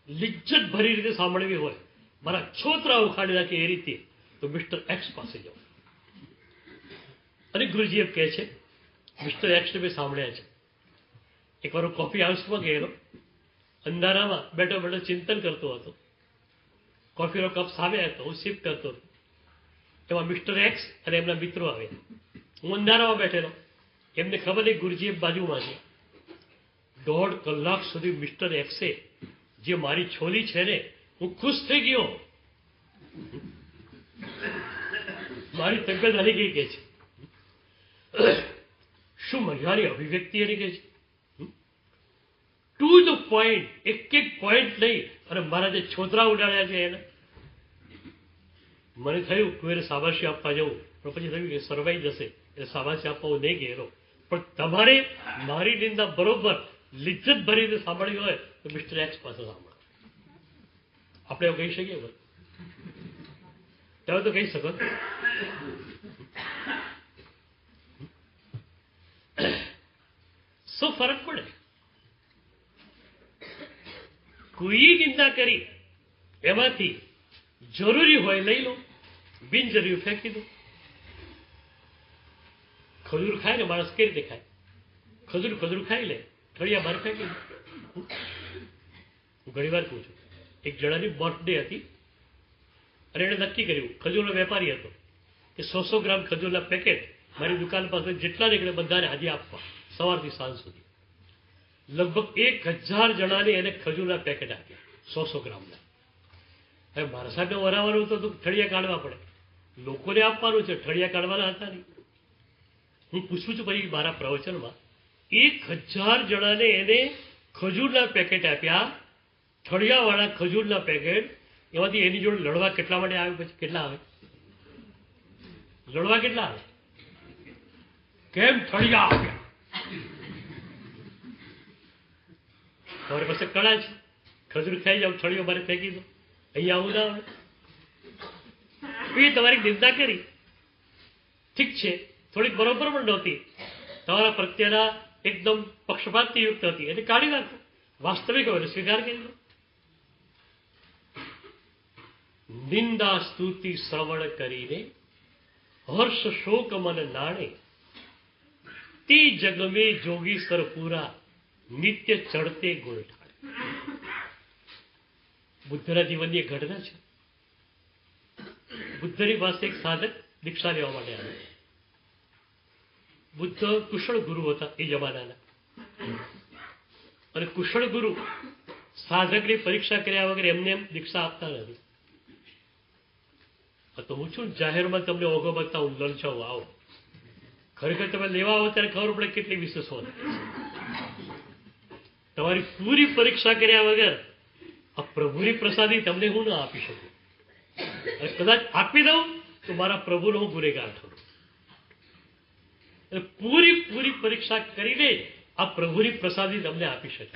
લિજ્જત ભરી રીતે સાંભળવી હોય, મારા છોતરા ઉખાડી નાખે એ રીતે, તો મિસ્ટર એક્સ પાસે જાઓ. અને ગુરુજી કહે છે મિસ્ટર એક્સને મેં સાંભળ્યા છે. એકવાર હું કોફી હાઉસમાં ગયેલો, અંધારામાં બેઠો બેઠો ચિંતન કરતો હતો. કોફીનો કપ સામે હતો, હું સિપ કરતો હતો. એમાં મિસ્ટર એક્સ અને એમના મિત્રો આવ્યા. હું અંધારામાં બેઠેલો, એમને ખબર નહીં ગુરુજી બાજુમાં છે. 1.5 કલાક સુધી મિસ્ટર એક્સે જે મારી છોલી છે ને, હું ખુશ થઈ ગયો. મારી તબિયત હલી ગઈ કે છે. શું મજાની અભિવ્યક્તિ એની કે છે, ટુ ધ પોઈન્ટ, એક એક પોઈન્ટ લઈ અને મારા જે છોતરા ઉડાડ્યા છે એને. મને થયું કે એને શાબાશી આપવા જવું, પણ પછી થયું કે સરવાઈ જશે એટલે શાબાશી આપવા હું નહીં ગયેલો. પણ તમારે મારી નિંદા બરોબર લિજ્જત ભરીને સાંભળવી હોય તો મિસ્ટર એક્સ પાસે સાંભળો. આપણે એવું કહી શકીએ? તમે તો કહી શકો. શું ફરક પડે? કોઈ નિંદા કરી એમાંથી જરૂરી હોય લઈ લો, બિનજરૂરી ફેંકી દો. ખજૂર ખાય ને માણસ કઈ રીતે ખાય? ખજૂર ખાઈ લે, ઠળિયા બહાર ફેંકી દો. હું ઘણી વાર પૂછું એક જણાની બર્થડે હતી અને એણે નક્કી કર્યું, ખજૂરનો વેપારી હતો, કે 100 ગ્રામ ખજૂરના પેકેટ મારી દુકાન પાસે જેટલા નીકળે બધાને આજે આપવા, સવારથી સાંજ સુધી. લગભગ 1000 જણાને એને ખજૂરના પેકેટ આપ્યા 100 ગ્રામના. હવે મારા સાહેબને વરાવાનું તો ઠળિયા કાઢવા પડે, લોકોને આપવાનું છે, ઠળિયા કાઢવાના હતા નહીં. હું પૂછું છું ભાઈ મારા પ્રવચનમાં 1000 જણાને એને ખજૂરના પેકેટ આપ્યા, ઠળિયાવાળા ખજૂરના પેકેટ. એમાંથી એની જોડે લડવા કેટલા માટે આવે? પછી કેટલા આવે? લડવા કેટલા આવે? કેમ ઠળિયા આપ્યા? તમારી પાસે કળા છે, ખજૂર ખાઈ જાવ, ઠળિયો મારે ફેંકી દો, અહીંયા આવું ના આવે. એ તમારી નિંદા કરી, ઠીક છે, થોડીક બરોબર પણ નહોતી, તમારા પ્રત્યેના એકદમ પક્ષપાતથી યુક્ત હતી, એટલે કાઢી નાખો. વાસ્તવિક હોય સ્વીકાર કરી દો. નિંદા સ્તુતિ શ્રવણ કરીને હર્ષ શોક મન નાણે, તે જગમે જોગી સર પૂરા નિત્ય ચડતે ગોલઠાળ. બુદ્ધના જીવનની એક ઘટના છે. બુદ્ધની પાસે એક સાધક દીક્ષા લેવા માટે આવે. બુદ્ધ કુશળ ગુરુ હતા એ જમાનાના, અને કુશળ ગુરુ સાધકની પરીક્ષા કર્યા વગર એમને એમ દીક્ષા આપતા નથી. તો હું છું જાહેરમાં તમને ઓઘો બતાવું, લલચાવું, આવો. ખરેખર તમે લેવા આવો ત્યારે ખબર પડે કેટલી વિશેષ હોય. તમારી પૂરી પરીક્ષા કર્યા વગર આ પ્રભુની પ્રસાદી તમને હું ના આપી શકું, અને કદાચ આપી દઉં તો મારા પ્રભુનો હું ગુનેગાર થઉં. પૂરી પરીક્ષા કરીને આ પ્રભુની પ્રસાદી તમને આપી શકે.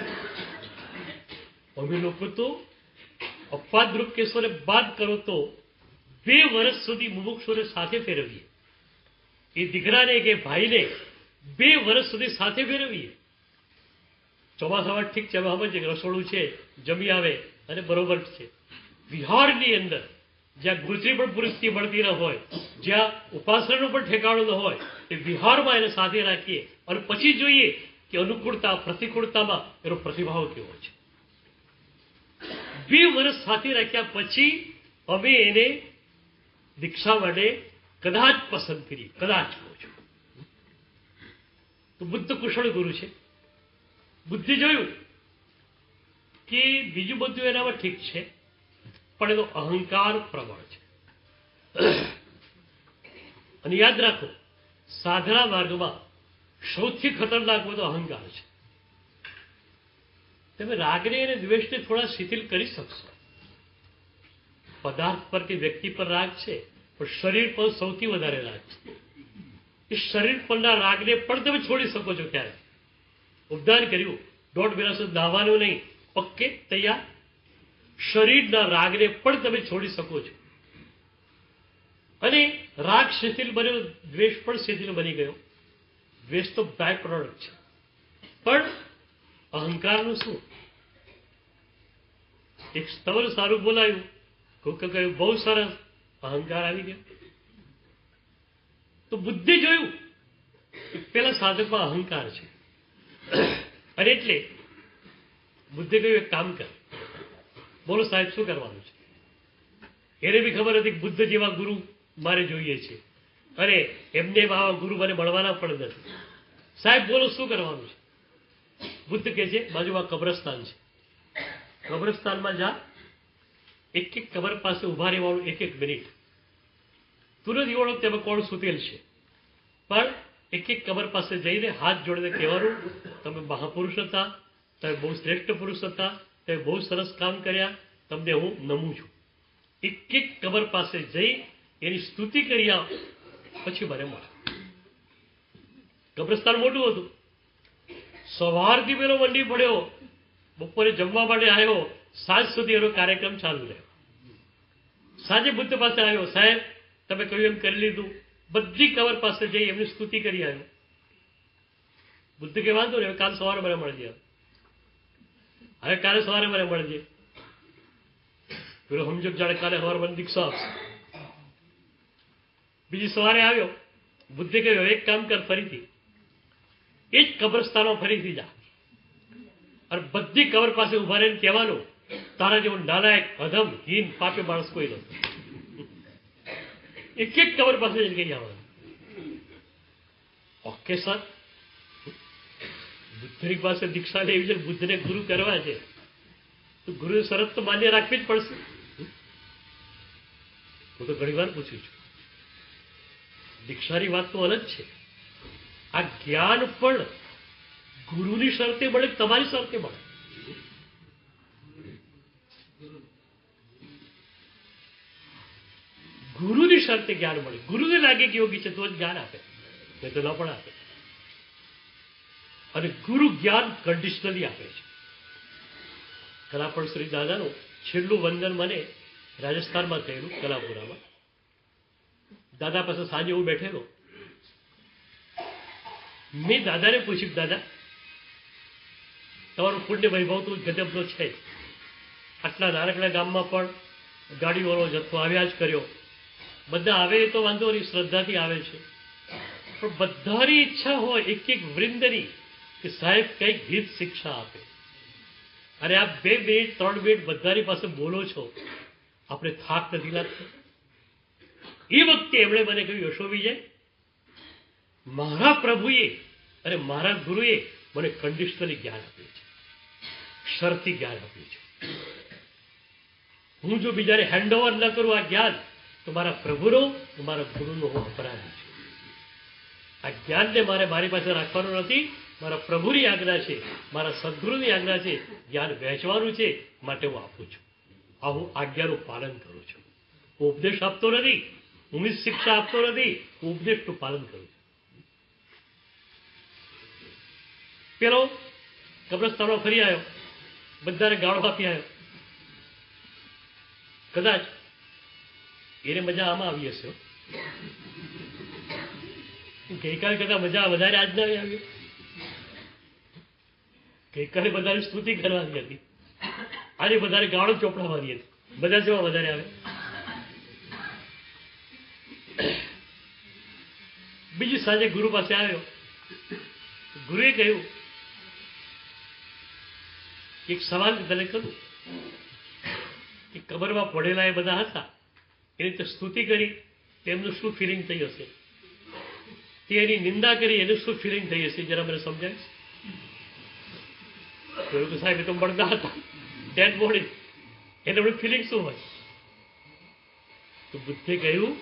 અમે લોકો તો અપવાદરૂપ કેસોને બાદ કરો તો 2 વર્ષ સુધી મુમુક્ષુને સાથે ફેરવીએ. એ દીકરાને કે ભાઈને 2 વર્ષ સુધી સાથે ફેરવીએ. ચોમાસામાં ઠીક છે, હવે સમજીએ રસોડું છે, જમી આવે અને બરોબર છે. વિહારની અંદર જ્યાં ગુજરી પણ પૂરતી મળતી ન હોય, જ્યાં ઉપાસનાનું પણ ઠેકાણું ન હોય, એ વિહારમાં એને સાથે રાખીએ અને પછી જોઈએ કે અનુકૂળતા પ્રતિકૂળતામાં એનો પ્રતિભાવ કેવો છે. 2 વર્ષ સાથે રાખ્યા પછી અમે એને દીક્ષા માટે કદાચ પસંદ કરી, કદાચ કહું છું. તો બુદ્ધ કુશળ ગુરુ છે. બુદ્ધિ જોયું કે બીજું બધું એનામાં ઠીક છે, પણ એનો અહંકાર પ્રબળ છે. અને યાદ રાખો, સાધના માર્ગમાં સૌથી ખતરનાક બધો અહંકાર છે. તમે રાગને અને દ્વેષને થોડા શિથિલ કરી શકશો. પદાર્થ પર કે વ્યક્તિ પર રાગ છે, પણ શરીર પર સૌથી વધારે રાગ છે. એ શરીર પરના રાગને પણ તમે છોડી શકો છો. ક્યારે ઉપદાન કર્યું 1.5 મહિના સુધી નાહવાનું નહીં, પક્કે તૈયાર. શરીરના રાગને પણ તમે છોડી શકો છો. અને રાગ શિથિલ બન્યો, દ્વેષ પણ શિથિલ બની ગયો. દ્વેષ તો બાય પ્રોડક્ટ છે, પણ અહંકારનું શું? એક સ્તવર સારું બોલાયું, કોઈકે કહ્યું બહુ સરસ, અહંકાર આવી ગયો. તો બુદ્ધિ જોયું પેલા સાધકમાં અહંકાર છે, અને એટલે બુદ્ધિ કહ્યું એક કામ કર. બોલો સાહેબ શું કરવાનું છે? એને બી ખબર હતી કે બુદ્ધ જેવા ગુરુ મારે જોઈએ છે, અને એમને આવા ગુરુ મને મળવાના પણ નથી. સાહેબ બોલો શું કરવાનું છે? બુદ્ધ કહે છે બાજુમાં કબ્રસ્તાન છે, કબ્રસ્તાનમાં જા, એક કબર પાસે ઉભા રહેવાનું 1 મિનિટ. તું નથી ઓળખ તેમાં કોણ સૂતેલ છે, પણ એક કબર પાસે જઈને હાથ જોડીને કહેવાનું તમે મહાપુરુષ હતા, તમે બહુ શ્રેષ્ઠ પુરુષ હતા, તમે બહુ સરસ કામ કર્યા, તમને હું નમું છું. એક કબર પાસે જઈ એની સ્તુતિ કરી આવ, પછી મને મળે. કબ્રસ્તાન મોટું હતું. સવારથી પેલો મંડી પડ્યો, બપોરે જમવા માટે આવ્યો, સાંજ સુધી એનો કાર્યક્રમ ચાલુ રહ્યો. સાંજે બુદ્ધ પાસે આવ્યો, સાહેબ તમે કહ્યું એમ કરી લીધું. બધી કબર પાસે જઈ એમની સ્તુતિ કરી આવ્યો. બુદ્ધ કે વાંધો ને, કાલ સવારે મને મળજે. હવે કાલે સવારે મને મળજે. પેલો સમજો જાણે કાલે સવારે મને દીક્ષા આપશે. બીજી સવારે આવ્યો. બુદ્ધે કહ્યું એક કામ કર, ફરીથી એ જ કબ્રસ્તાનમાં ફરીથી જા, અને બધી કબર પાસે ઉભા રહીને કહેવાનું તારા જેવો નાલાયક અધમ હીન પાપી માણસ કોઈ નથી. એક એક કબર પાસે જઈને કહી આવવાનું, ઓકે સર, બુદ્ધની પાસે દીક્ષા લેવી છે, બુદ્ધને ગુરુ કરવા છે, તો ગુરુ શરત તો માન્ય રાખવી જ પડશે. હું તો ઘણી વાર પૂછું છું, દીક્ષાની વાત તો અલગ છે, આ જ્ઞાન પણ ગુરુની શરતે મળે, તમારી શરતે મળે. ગુરુની શરતે જ્ઞાન મળે. ગુરુને લાગે કે યોગી છે તો જ જ્ઞાન આપે, નહીં તો ન પણ આપે. અને ગુરુ જ્ઞાન કન્ડિશનલી આપે છે. કલાપણ શ્રી દાદાનું છેલ્લું વંદન મને રાજસ્થાનમાં થયેલું, કલાપુરામાં. દાદા પાસે સાંજે હું બેઠેલો, મેં દાદાને પૂછ્યું, દાદા તમારું પુણ્ય વૈભવ તો ગજબનો છે જ, આટલા નાનકડા ગામમાં પણ ગાડીઓનો જથ્થો આવ્યા જ કર્યો. બધા આવે તો વાંધો નહીં, શ્રદ્ધાથી આવે છે, પણ બધાની ઈચ્છા હોય એક એક વૃંદની કે સાહેબ કંઈક હિત શિક્ષા આપે. અને આ 2 મિનિટ 3 મિનિટ બધાની પાસે બોલો છો, આપણે થાક નથી લાગતો. એ વખતે એમણે મને કહ્યું, યશો વિજય, મારા પ્રભુએ અને મારા ગુરુએ મને કન્ડિશનલી જ્ઞાન આપ્યું છે, શરતી જ્ઞાન આપ્યું છે. હું જો બીજાને હેન્ડઓવર ન કરું આ જ્ઞાન, તો મારા પ્રભુનો, મારા ગુરુનો હું અપરાધી છું. આ જ્ઞાનને મારે મારી પાસે રાખવાનું નથી, મારા પ્રભુની આજ્ઞા છે, મારા સદગુરુની આજ્ઞા છે, જ્ઞાન વહેંચવાનું છે, માટે હું આપું છું. આ હું આજ્ઞાનું પાલન કરું છું. હું ઉપદેશ આપતો નથી, હું શિક્ષા આપતો નથી, હું ઉપદેશનું પાલન કરું છું. પેલો કબ્રસ્તાનમાં ફરી આવ્યો, બધાને ગાળો આપી આવ્યો. કદાચ એને મજા આમાં આવી હશે, ગઈકાલે કરતા મજા વધારે આજ ના આવી. ગઈકાલે બધાની સ્તુતિ કરવાની હતી, આજે વધારે ગાળો ચોપડાવાની હતી. બધા જેવા વધારે આવે. બીજી સાંજે ગુરુ પાસે આવ્યો, ગુરુએ કહ્યું, એક સવાલ તને કરું કે કબરમાં પડેલા એ બધા હતા, એની તો સ્તુતિ કરી, તેમનું શું ફિલિંગ થઈ હશે? તે એની નિંદા કરી, એનું શું ફિલિંગ થઈ હશે? જરા મને સમજાવીશ. જોયું કે સાહેબ એ તો મળતા હતા, ડેડ બોડી, એને ફિલિંગ શું હોય? તો બુદ્ધે કહ્યું,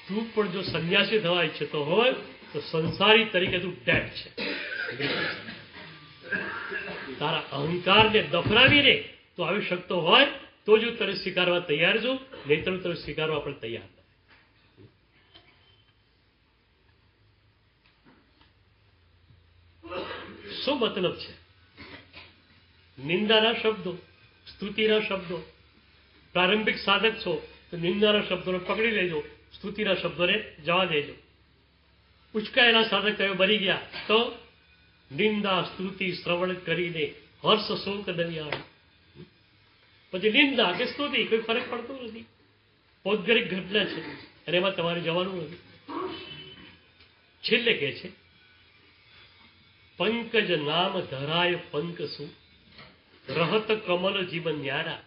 તું પણ જો સંન્યાસી થવા ઈચ્છતો હોય તો સંસારી તરીકે તું ડેડ છે. તારા અહંકારને દફનાવીને તું આવી શકતો હોય તો જ હું તને સ્વીકારવા તૈયાર છું, નહીં તો તને સ્વીકારવા પણ તૈયાર નથી. શું મતલબ છે? નિંદાના શબ્દો, સ્તુતિના શબ્દો. પ્રારંભિક સાધક છો તો નિંદાના શબ્દોને પકડી લેજો, સ્તુતિના શબ્દોને જવા દેજો. ઉચકાયેલા સાધક કયો બની ગયા તો નિંદા સ્તુતિ શ્રવણ કરીને હર્ષ શોક દરિયા. પછી નિંદા કે સ્તુતિ કોઈ ફરક પડતો નથી, પૌદ્ગલિક ઘટના છે અને એમાં તમારે જવાનું નથી. છેલ્લે કહે છે, પંકજ નામ ધરાય પંક શું, રહત કમલ જીવન ન્યારા,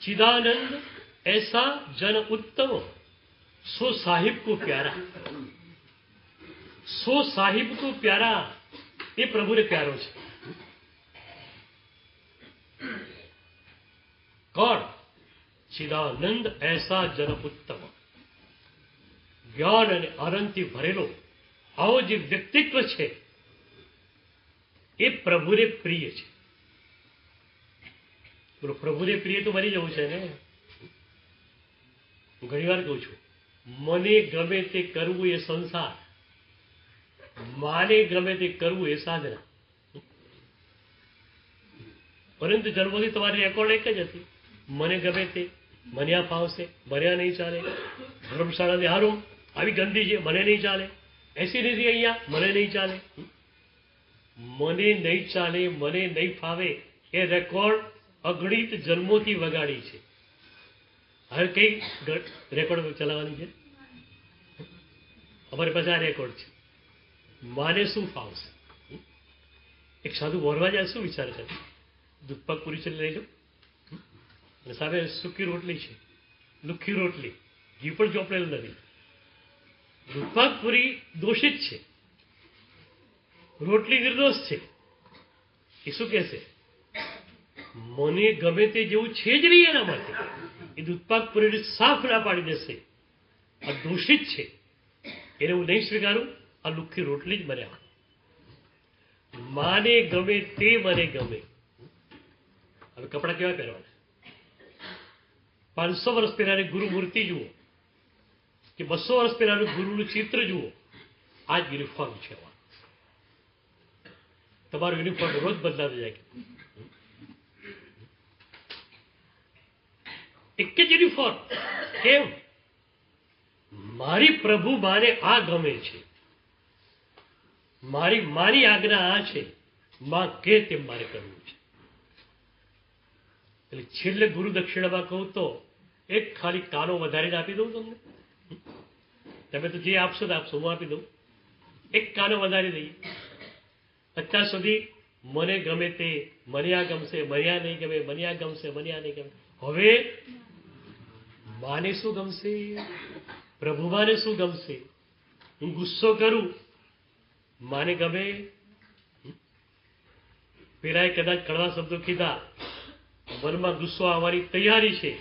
चिदानंद ऐसा जन उत्तम, सो साहिब को प्यारा. सो साहिब को प्यारा, ये प्रभु ने प्यारो છે. કોણ? ચિદાનંદ ऐसा जन उत्तम. જ્ઞાન અને આનંદથી ભરેલો આવો જે વ્યક્તિત્વ છે એ પ્રભુને પ્રિય છે. પ્રભુને પ્રિય તો બની જવું છે ને. હું ઘણી વાર કહું છું, મને ગમે તે કરવું એ સંસાર, માને ગમે તે કરવું એ સાધના. પરંતુ જન્મથી તમારી રેકોર્ડ એક જ હતી, મને ગમે તે, મને આ ફાવશે, મને આ નહીં ચાલે, ધર્મશાળાની આ રૂમ આવી ગંદી છે, મને નહીં ચાલે, એસી નથી અહીંયા, મને નહીં ચાલે. મને નહીં ચાલે, મને નહીં ફાવે એ રેકોર્ડ અગણિત જન્મોથી વગાડી છે. હવે કઈ રેકોર્ડ ચલાવવાની છે? અમારી પાસે આ રેકોર્ડ છે. માને શું ફાવશે? એક સાધુ બોરવા જાય શું વિચાર કરે? દૂધપાક પૂરી છે લઈ લો, અને સામે સૂકી રોટલી છે, લુખ્ખી રોટલી, ઘી પણ ચોપડેલું નથી. દૂધપાક પૂરી દોષિત છે, રોટલી નિર્દોષ છે. એ શું કહેશે? મને ગમે તે જેવું છે જ નહીં એના માટે. એ દૂધપાક પૂરીને સાફ ના પાડી દેશે, આ દોષિત છે, એને હું નહીં સ્વીકારું. આ લુખ્ખી રોટલી જ મને આપો. માને ગમે તે મને ગમે. હવે કપડા કેવા પહેરવાના? 500 વર્ષ પહેલાની ગુરુ મૂર્તિ જુઓ કે 200 વર્ષ પહેલાનું ગુરુનું ચિત્ર જુઓ, આ જ યુનિફોર્મ છે. તમારું યુનિફોર્મ રોજ બદલાતો જાય. એક જ યુનિફોર્મ. કેમ? મારી પ્રભુ માને આ ગમે છે, મારી મારી આજ્ઞા આ છે, માં કે તેમ મારે કરવું છે. એટલે છેલ્લે ગુરુ દક્ષિણામાં કહું તો એક ખાલી કાનો વધારીને આપી દઉં તમને. તમે તો જે આપશો તો આપશો, હું આપી દઉં. એક કાનો વધારી દઈએ. અત્યાર સુધી મને ગમે તે, મને આ ગમશે, મને આ નહીં ગમે, મને આ ગમશે, મને આ નહીં ગમે. હવે માને શું ગમશે? પ્રભુ માને શું ગમશે? હું ગુસ્સો કરું, માને ગમે? પેલાએ કદાચ કડવા શબ્દો કીધા, મનમાં ગુસ્સો આવવાની તૈયારી છે,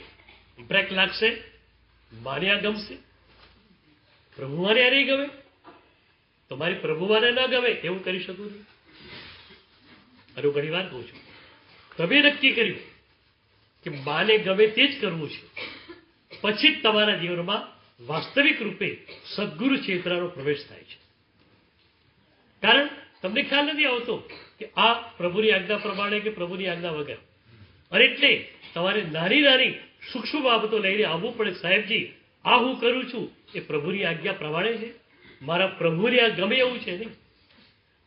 બ્રેક લાગશે, માને આ ગમશે? પ્રભુ માને આ નહીં ગમે તો મારી પ્રભુ માને ના ગમે એવું કરી શકું નહીં. અને હું ઘણી વાર કહું છું, તમે નક્કી કર્યું કે માને ગમે તે જ કરવું છે, પછી જ તમારા જીવનમાં વાસ્તવિક રૂપે સદગુરુ ચેતનાનો પ્રવેશ થાય છે. કારણ તમને ખ્યાલ નથી આવતો કે આ પ્રભુની આજ્ઞા પ્રમાણે કે પ્રભુની આજ્ઞા વગર. અને એટલે તમારે નાની નાની સૂક્ષ્મ બાબતો લઈને આવવું પડે. સાહેબજી, આ હું કરું છું એ પ્રભુની આજ્ઞા પ્રમાણે છે? મારા પ્રભુને આ ગમે એવું છે નહીં?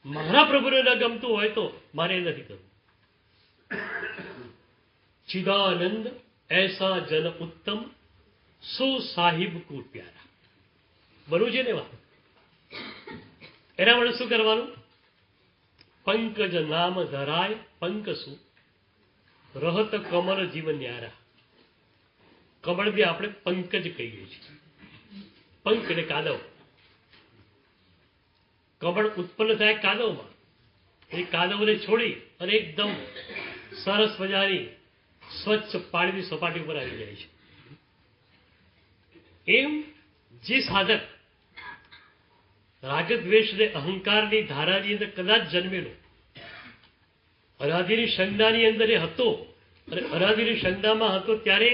મારા પ્રભુને ન ગમતું હોય તો મારે નથી કરવું. ચિદાનંદ એસા જન ઉત્તમ, સો સાહિબ કો પ્યારા. બનવું છે ને વાત? એના માટે શું કરવાનું? પંકજ નામ ધરાય પંકસુ, રહત કમળ જીવન ન્યારા. કમળ બી આપણે પંકજ કહીએ છીએ. પંક એટલે કાદવ. કમળ ઉત્પન્ન થાય કાદવમાં. એ કાદવને છોડી અને એકદમ સરસ મજાની સ્વચ્છ પાણીની સપાટી ઉપર આવી જાય છે. એમ જે સાધક રાગદ્વેષ ને અહંકારની ધારાની અંદર કદાચ જન્મેલો, અનાદિની સંજ્ઞાની અંદર એ હતો, અને અનાદિની સંજ્ઞામાં હતો ત્યારે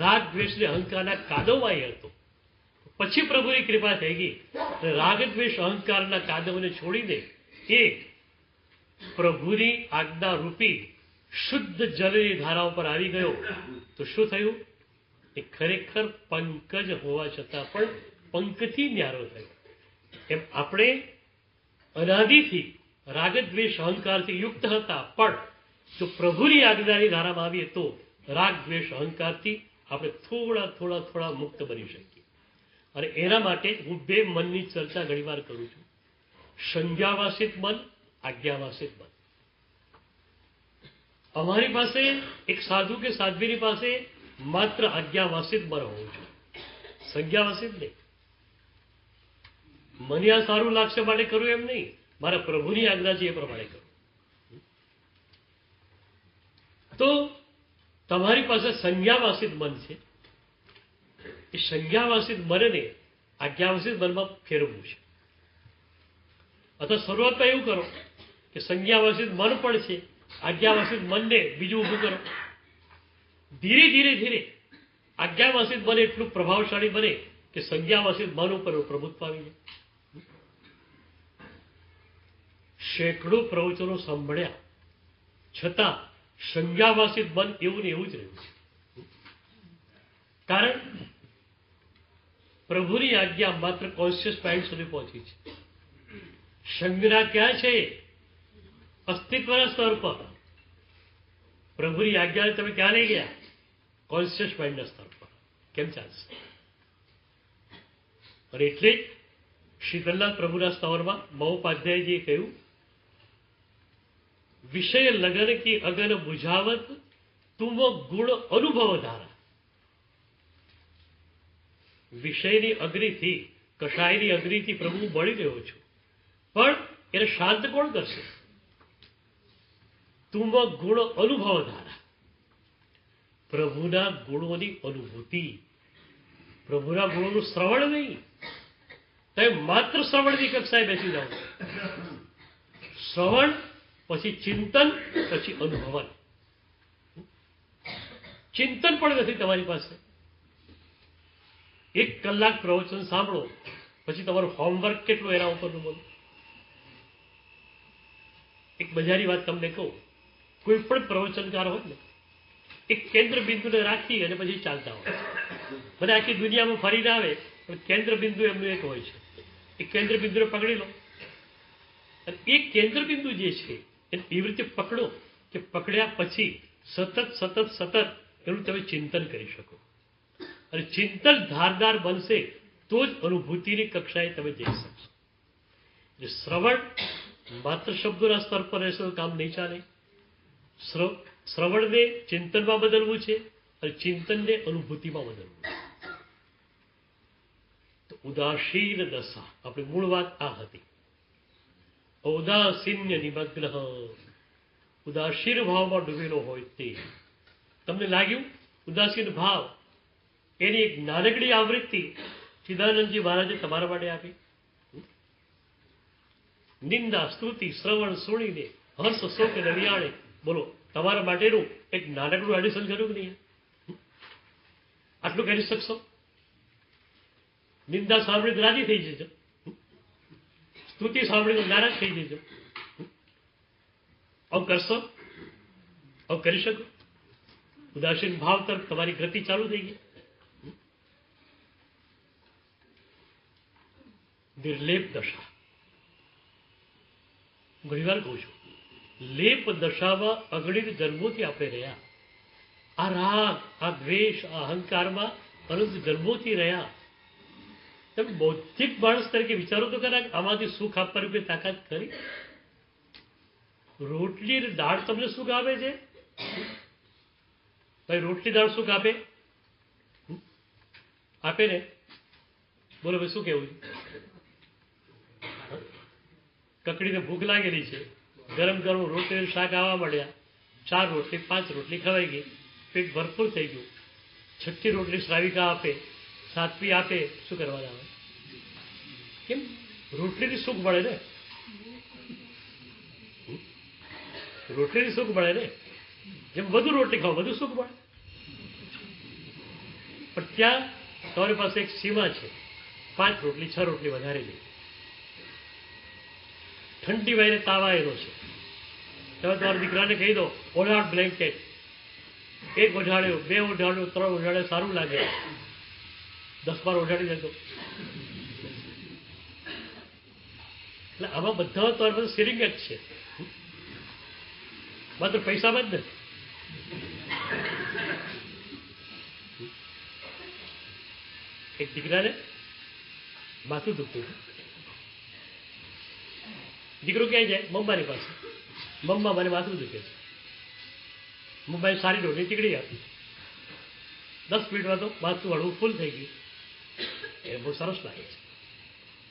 રાગ દ્વેષ ને અહંકારના કાદવમાં એ હતો. પછી પ્રભુની કૃપા થઈ ગઈ અને રાગ દ્વેષ અહંકારના કાદવને છોડીને એ પ્રભુની આજ્ઞા રૂપી શુદ્ધ જલની ધારા ઉપર આવી ગયો. તો શું થયું? એ ખરેખર પંકજ હોવા છતાં પણ પંકથી ન્યારો થયો. એમ આપણે અનાદિથી રાગદ્વેષ અહંકારથી યુક્ત હતા, પણ જો પ્રભુની આજ્ઞાની ધારામાં આવીએ તો રાગ દ્વેષ અહંકારથી આપણે થોડા થોડા થોડા મુક્ત બની શકીએ. અને એના માટે હું બે મનની ચર્ચા ઘણીવાર કરું છું. સંજ્ઞાવાસિત મન, આજ્ઞાવાસિત મન. અમારી પાસે એક સાધુ કે સાધ્વીની પાસે માત્ર આજ્ઞાવાસિત મન હોવું જોઈએ, સંજ્ઞાવાસિત નહીં. મને આ સારું લાગશે માટે કરું એમ નહીં, મારા પ્રભુની આજ્ઞા છે એ પ્રમાણે કરું. તો તમારી પાસે સંજ્ઞાવાસિત મન છે. એ સંજ્ઞાવાસિત મનને આજ્ઞાવાસિત મનમાં ફેરવવું છે. અથવા શરૂઆતમાં એવું કરો કે સંજ્ઞાવાસિત મન પણ છે, આજ્ઞાવાસિત મનને બીજું ઊભું કરો. ધીરે ધીરે ધીરે આજ્ઞાવાસિત મન એટલું પ્રભાવશાળી બને કે સંજ્ઞાવાસિત મન ઉપર પ્રભુત્વ આવી જાય. સેંકડો પ્રવચનો સાંભળ્યા છતાં સંજ્ઞાવાસિત મન એવું ને એવું જ રહ્યું છે. કારણ પ્રભુની આજ્ઞા માત્ર કોન્શિયસ માઇન્ડ સુધી પહોંચી છે. સંજ્ઞા ક્યાં છે? અસ્તિત્વના સ્તર પર. પ્રભુની આજ્ઞા તમે ક્યાં લઈ ગયા? કોન્શિયસ માઇન્ડના સ્તર પર. કેમ ચાલશે? અને એટલે જ શીતલનાથ પ્રભુના સ્તવરમાં મહોપાધ્યાયજીએ કહ્યું, વિષય લગન કી અગન બુઝાવત તુમ ગુણ અનુભવ ધારા. વિષયની અગ્નિથી, કષાયની અગ્નિથી પ્રભુ બળી રહ્યો છું, પણ એને શાંત કોણ કરશે? તુમ ગુણ અનુભવ ધારા. પ્રભુના ગુણોની અનુભૂતિ, પ્રભુના ગુણોનું શ્રવણ નહીં. તમે માત્ર શ્રવણની કક્ષાએ બેસી જાઓ. શ્રવણ પછી ચિંતન, પછી અનુભવન. ચિંતન પણ નથી તમારી પાસે. 1 કલાક પ્રવચન સાંભળો, પછી તમારું હોમવર્ક કેટલું એના ઉપરનું બોલો. એક મજાની વાત તમને કહું, કોઈ પણ પ્રવચનકાર હોય ને, એક કેન્દ્ર બિંદુને રાખી અને પછી ચાલતા હોય. મને આખી દુનિયામાં ફરીને આવે, પણ કેન્દ્ર બિંદુ એમનું એક હોય છે. એ કેન્દ્ર બિંદુને પકડી લો, અને એ કેન્દ્ર બિંદુ જે છે એને એવી રીતે પકડો કે પકડ્યા પછી સતત એનું તમે ચિંતન કરી શકો. અને ચિંતન ધારદાર બનશે તો જ અનુભૂતિની કક્ષાએ તમે જઈ શકશો. શ્રવણ માત્ર શબ્દોના સ્તર પર રહેશે તો કામ નહીં ચાલે. શ્રવણને ચિંતનમાં બદલવું છે અને ચિંતનને અનુભૂતિમાં બદલવું છે. તો ઉદાસીન દશા, આપણી મૂળ વાત આ હતી. ઔદાસીન્ય નિમગ્ન, ઉદાસીન ભાવમાં ડૂબેલો હોય તે. તમને લાગ્યું ઉદાસીન ભાવ, એની એક નાનકડી આવૃત્તિ ચિદાનંદજી મહારાજે તમારા માટે આપી. નિંદા સ્તુતિ શ્રવણ સુણીને હર્ષ શોક દરિયાળે, બોલો તમારા માટેનું એક નાનકડું એડિશન કર્યું કે નહીં? આટલું કરી શકશો? નિંદા સાંભળીને રાજી થઈ જજો, સ્તુતિ સાંભળીને નારાજ થઈ જજો. આવું કરશો? આવું કરી શકો? ઉદાસીન ભાવ તરફ તમારી ગતિ ચાલુ થઈ ગઈ. નિર્લેપ દશા, ઘણી વાર કહું છું, લેપ દશામાં અગણિત જન્મોથી આપણે રહ્યા. આ રાગ, આ દ્વેષ, આ અહંકારમાં અનંત જન્મોથી રહ્યા. તમે બૌદ્ધિક માણસ તરીકે વિચારો તો ખરા, આમાંથી સુખ આપવાની કોઈ તાકાત ખરી? રોટલી અને દાળ તમને સુખ આપે છે? ભાઈ રોટલી દાળ સુખ આપે? આપે ને? બોલો ભાઈ શું કેવું? કકડીને ભૂખ લાગેલી છે, ગરમ ગરમ રોટલી શાક આવવા મળ્યા, 4 રોટલી 5 રોટલી ખવાઈ ગઈ, પેટ ભરપૂર થઈ ગયું. 6ઠી રોટલી શ્રાવિકા આપે, 7મી આપે, શું કરવાના આવે? કેમ? રોટલીની સુખ મળે ને, રોટલીની સુખ મળે ને. જેમ વધુ રોટલી ખાઓ વધુ સુખ મળે. પણ ત્યાં તમારી પાસે એક સીમા છે, 5 રોટલી 6 રોટલી વધારે છે. ઠંડી વાયરે તાવ આવેલો છે, તમે તમારા દીકરાને કહી દો ઓઢાડ બ્લેન્કેટ. 1 ઓઢાડ્યો, 2 ઓઢાડ્યો, 3 ઓઢાડ્યો, સારું લાગે. 10-12 ઓઢાડી દેતો. એટલે આમાં બધા તમારી પાસે સિરિંગ જ છે, માત્ર પૈસામાં જ નથી. એક દીકરાને માથું દુખતું હતું. દીકરો ક્યાંય જાય? મમ્માની પાસે. મમ્મા મને માથું દુખે છે. મમ્માએ સારી રોટલી ટીકડી આપી, 10 મિનિટમાં તો માથું હળવું ફૂલ થઈ ગયું. એ બહુ સરસ લાગે છે.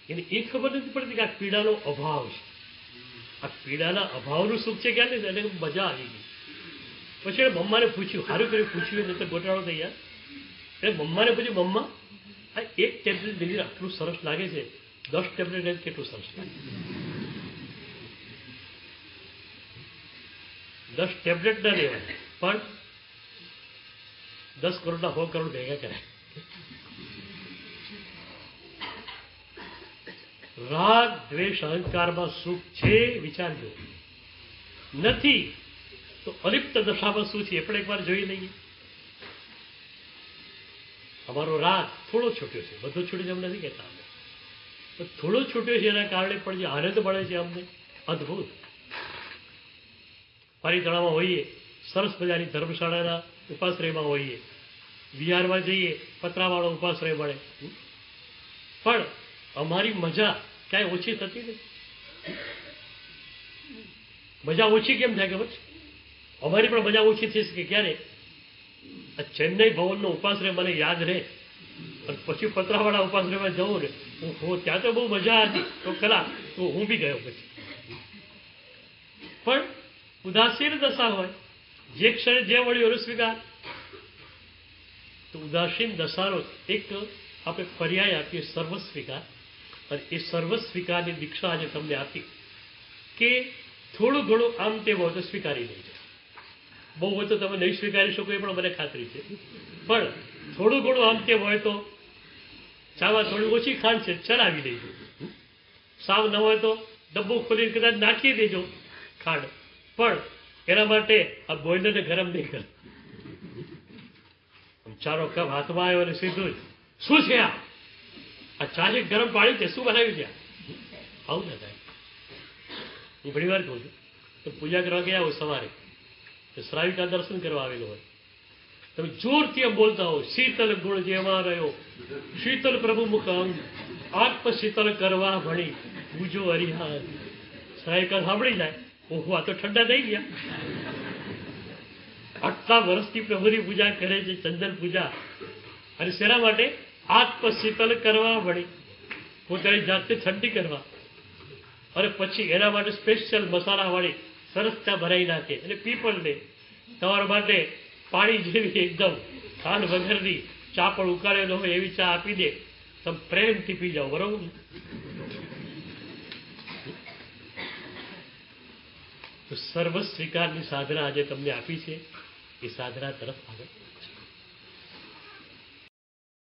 એને એ ખબર નથી પડતી કે આ પીડાનો અભાવ છે. આ પીડાના અભાવનું સુખ છે ક્યાં નહીં, એને મજા આવી ગઈ. પછી એને મમ્માને પૂછ્યું, સારું કર્યું પૂછ્યું, નહીં તો ગોટાળો થઈ ગયા. એટલે મમ્માને પૂછ્યું, મમ્મા આ 1 ટેબ્લેટ લીધી આટલું સરસ લાગે છે, 10 ટેબ્લેટ કેટલું સરસ લાગે? 10 ટેબ્લેટ ના લેવાય, પણ 10 કરોડના 100 કરોડ ભેગા કરાય. રાગ દ્વેષ અહંકારમાં સુખ છે, વિચારજો. નથી તો અલિપ્ત દશામાં શું છે એ પણ એકવાર જોઈ લઈએ. અમારો રાગ થોડો છૂટ્યો છે, બધો છૂટી એમ નથી કહેતા અમે, તો થોડો છૂટ્યો છે એના કારણે પણ જે આનંદ મળે છે અમને અદભુત. પારીતણામાં હોઈએ, સરસ મજાની ધર્મશાળાના ઉપાશ્રયમાં હોઈએ, વિહારમાં જઈએ, પતરાવાળો ઉપાશ્રય મળે, પણ અમારી મજા ક્યાંય ઓછી થતી નથી. મજા ઓછી કેમ થાય ખબર છે? અમારી પણ મજા ઓછી થઈ શકે ક્યારે? આ ચેન્નઈ ભવનનો ઉપાશ્રય મને યાદ રહે અને પછી પતરાવાળા ઉપાશ્રયમાં જવું ને હું ત્યાં તો બહુ મજા હતી તો ખરા, તો હું બી ગયો પછી. પણ ઉદાસીન દશા હોય, જે ક્ષણે જે વળ્યું એનો સ્વીકાર. તો ઉદાસીન દશાનો એક આપણે પર્યાય આપીએ સર્વ સ્વીકાર. અને એ સર્વ સ્વીકારની દીક્ષા આજે તમને આપી કે થોડું ઘણું આમ તેમ હોય તો સ્વીકારી લેજો. બહુ હોય તો તમે નહીં સ્વીકારી શકો એ પણ મને ખાતરી છે, પણ થોડું ઘણું આમ તેમ હોય તો ચાવા થોડી ઓછી ખાંડ છે ચલાવી દેજો. સાવ ન હોય તો ડબ્બો ખોલીને કદાચ નાખી દેજો ખાંડ, પણ એના માટે આ બોઇલરને ગરમ નહીં કરો. ચારો કપ હાથમાં આવ્યો અને સીધું જ શું છે આ ચા છે ગરમ પાણી છે શું બનાવ્યું છે આવું ના થાય. હું ઘણી વાર કહું છું તો પૂજા કરવા ગયા હોય સવારે તો શ્રાવિકા દર્શન કરવા આવેલો હોય, તમે જોરથી એમ બોલતા હો શીતલ ગુણ જેવા રહ્યો શીતલ પ્રભુ મુખ અંગ આત્મ શીતલ કરવા ભણી પૂજો હરિહાર. શ્રાવિકા સાંભળી જાય ઓહો આ તો ઠંડા થઈ ગયા. આટલા વર્ષથી પ્રભુની પૂજા કરે છે ચંદન પૂજા, અને શેના માટે? આત્મ શીતલ કરવા ભણી, પોતાની જાતને ઠંડી કરવા, અને પછી એના માટે સ્પેશિયલ મસાલાવાળી સરસ ચા ભરાઈ નાખે અને પીપલને તમારા માટે પાણી જેવી એકદમ ખાંડ વગરની ચા પણ ઉકાળેલો હોય એવી ચા આપી દે, તમે પ્રેમથી પી જાઓ. બરોબર? તો સર્વ સ્વીકારની સાધના આજે તમને આપી છે, એ સાધના તરફ આગળ